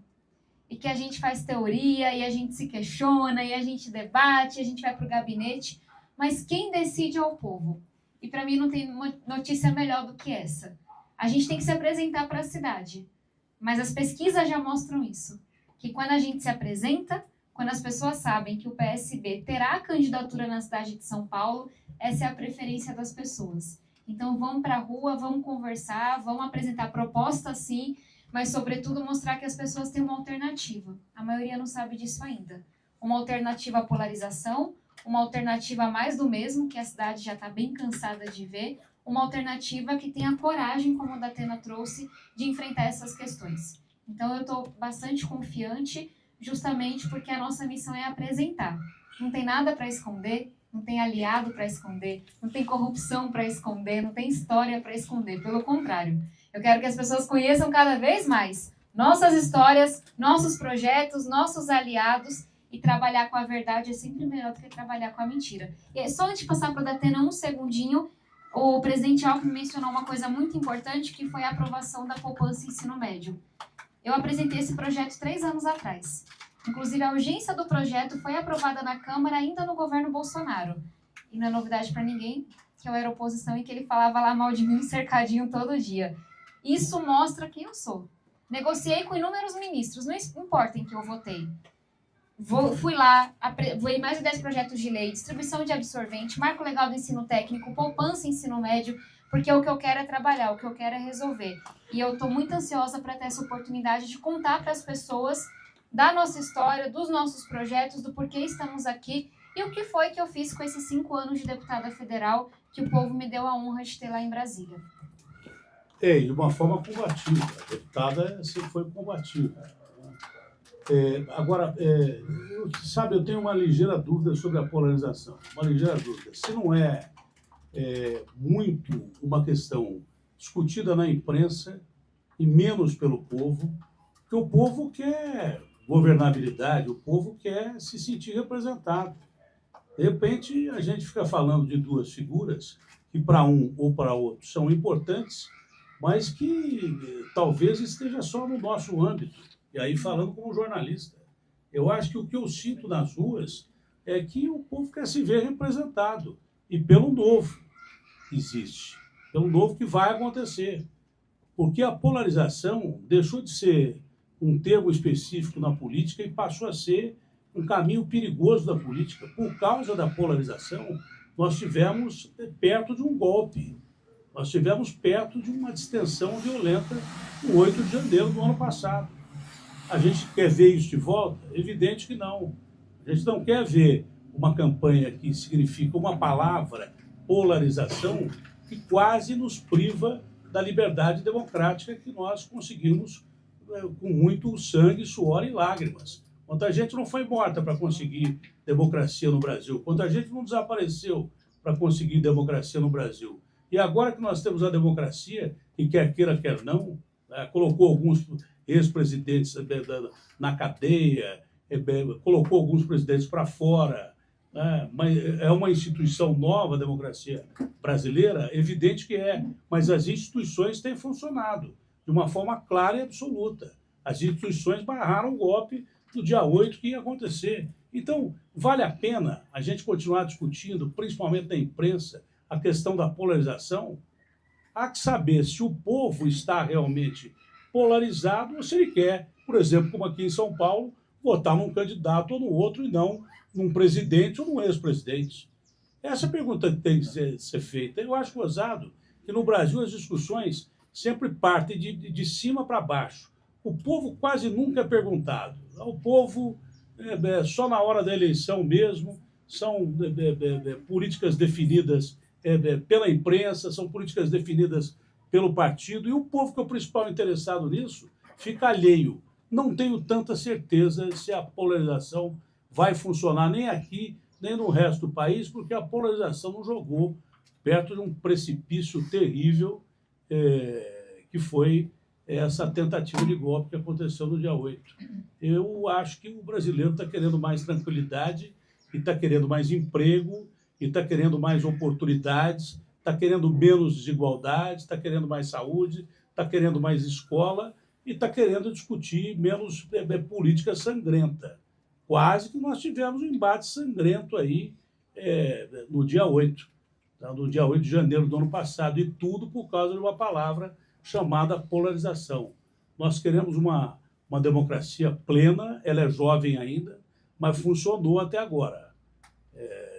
E que a gente faz teoria, e a gente se questiona, e a gente debate, e a gente vai para o gabinete, mas quem decide é o povo. E para mim não tem notícia melhor do que essa. A gente tem que se apresentar para a cidade. Mas as pesquisas já mostram isso. Que quando a gente se apresenta, quando as pessoas sabem que o PSB terá a candidatura na cidade de São Paulo, essa é a preferência das pessoas. Então vamos para a rua, vamos conversar, vamos apresentar propostas sim, mas sobretudo mostrar que as pessoas têm uma alternativa. A maioria não sabe disso ainda. Uma alternativa à polarização, uma alternativa a mais do mesmo, que a cidade já está bem cansada de ver, uma alternativa que tenha coragem, como a Datena trouxe, de enfrentar essas questões. Então eu estou bastante confiante, justamente porque a nossa missão é apresentar. Não tem nada para esconder, não tem aliado para esconder, não tem corrupção para esconder, não tem história para esconder. Pelo contrário, eu quero que as pessoas conheçam cada vez mais nossas histórias, nossos projetos, nossos aliados, e trabalhar com a verdade é sempre melhor do que trabalhar com a mentira. E só antes de passar para a Datena, um segundinho, o presidente Alckmin mencionou uma coisa muito importante, que foi a aprovação da poupança em ensino médio. Eu apresentei esse projeto 3 anos atrás. Inclusive, a urgência do projeto foi aprovada na Câmara ainda no governo Bolsonaro. E não é novidade para ninguém que eu era oposição e que ele falava lá mal de mim no cercadinho todo dia. Isso mostra quem eu sou. Negociei com inúmeros ministros, não importa em que eu votei. Fui lá, voei mais de 10 projetos de lei, distribuição de absorvente, marco legal do ensino técnico, poupança em ensino médio, porque o que eu quero é trabalhar, o que eu quero é resolver. E eu estou muito ansiosa para ter essa oportunidade de contar para as pessoas da nossa história, dos nossos projetos, do porquê estamos aqui e o que foi que eu fiz com esses 5 anos de deputada federal que o povo me deu a honra de ter lá em Brasília. De uma forma combativa. A deputada sempre foi combativa. Agora, sabe, eu tenho uma ligeira dúvida sobre a polarização. Uma ligeira dúvida. Se não é muito uma questão discutida na imprensa e menos pelo povo, porque o povo quer governabilidade, o povo quer se sentir representado. De repente, a gente fica falando de duas figuras que para um ou para outro são importantes, mas que talvez esteja só no nosso âmbito. E aí, falando como jornalista, eu acho que o que eu sinto nas ruas é que o povo quer se ver representado. E pelo novo que existe, pelo novo que vai acontecer. Porque a polarização deixou de ser um termo específico na política e passou a ser um caminho perigoso da política. Por causa da polarização, nós estivemos perto de um golpe. Nós estivemos perto de uma distensão violenta no 8 de janeiro do ano passado. A gente quer ver isso de volta? Evidente que não. A gente não quer ver uma campanha que significa uma palavra, polarização, que quase nos priva da liberdade democrática que nós conseguimos com muito sangue, suor e lágrimas. Quanta gente não foi morta para conseguir democracia no Brasil, quanta gente não desapareceu para conseguir democracia no Brasil. E agora que nós temos a democracia, e quer queira, quer não, colocou alguns ex-presidentes na cadeia, colocou alguns presidentes para fora, mas é uma instituição nova, a democracia brasileira, evidente que é, mas as instituições têm funcionado de uma forma clara e absoluta. As instituições barraram o golpe do dia 8 que ia acontecer. Então, vale a pena a gente continuar discutindo, principalmente na imprensa, a questão da polarização? Há que saber se o povo está realmente polarizado ou se ele quer, por exemplo, como aqui em São Paulo, votar num candidato ou no outro e não num presidente ou num ex-presidente. Essa pergunta tem que ser feita. Eu acho gozado que no Brasil as discussões sempre partem de cima para baixo. O povo quase nunca é perguntado. O povo, só na hora da eleição mesmo, são políticas definidas pela imprensa, são políticas definidas pelo partido, e o povo, que é o principal interessado nisso, fica alheio. Não tenho tanta certeza se a polarização vai funcionar nem aqui, nem no resto do país, porque a polarização nos jogou perto de um precipício terrível, que foi essa tentativa de golpe que aconteceu no dia 8. Eu acho que o brasileiro está querendo mais tranquilidade, e está querendo mais emprego, e está querendo mais oportunidades, está querendo menos desigualdade, está querendo mais saúde, está querendo mais escola, e está querendo discutir menos política sangrenta. Quase que nós tivemos um embate sangrento aí no dia 8, tá? No dia 8 de janeiro do ano passado, e tudo por causa de uma palavra chamada polarização. Nós queremos uma democracia plena, ela é jovem ainda, mas funcionou até agora.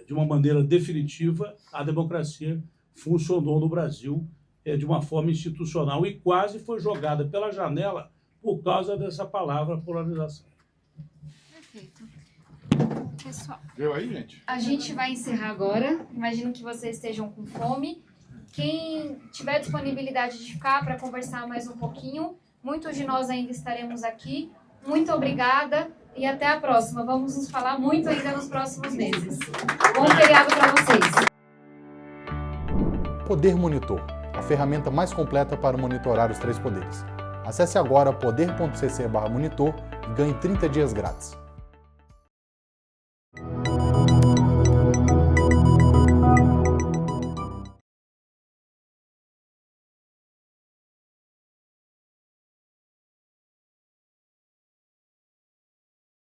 De uma maneira definitiva, a democracia funcionou no Brasil de uma forma institucional e quase foi jogada pela janela por causa dessa palavra polarização. Perfeito. Pessoal, deu aí, gente? A gente vai encerrar agora. Imagino que vocês estejam com fome. Quem tiver disponibilidade de ficar para conversar mais um pouquinho, muitos de nós ainda estaremos aqui. Muito obrigada e até a próxima. Vamos nos falar muito ainda nos próximos meses. Bom feriado para vocês. Poder Monitor, a ferramenta mais completa para monitorar os 3 poderes. Acesse agora poder.cc/monitor e ganhe 30 dias grátis.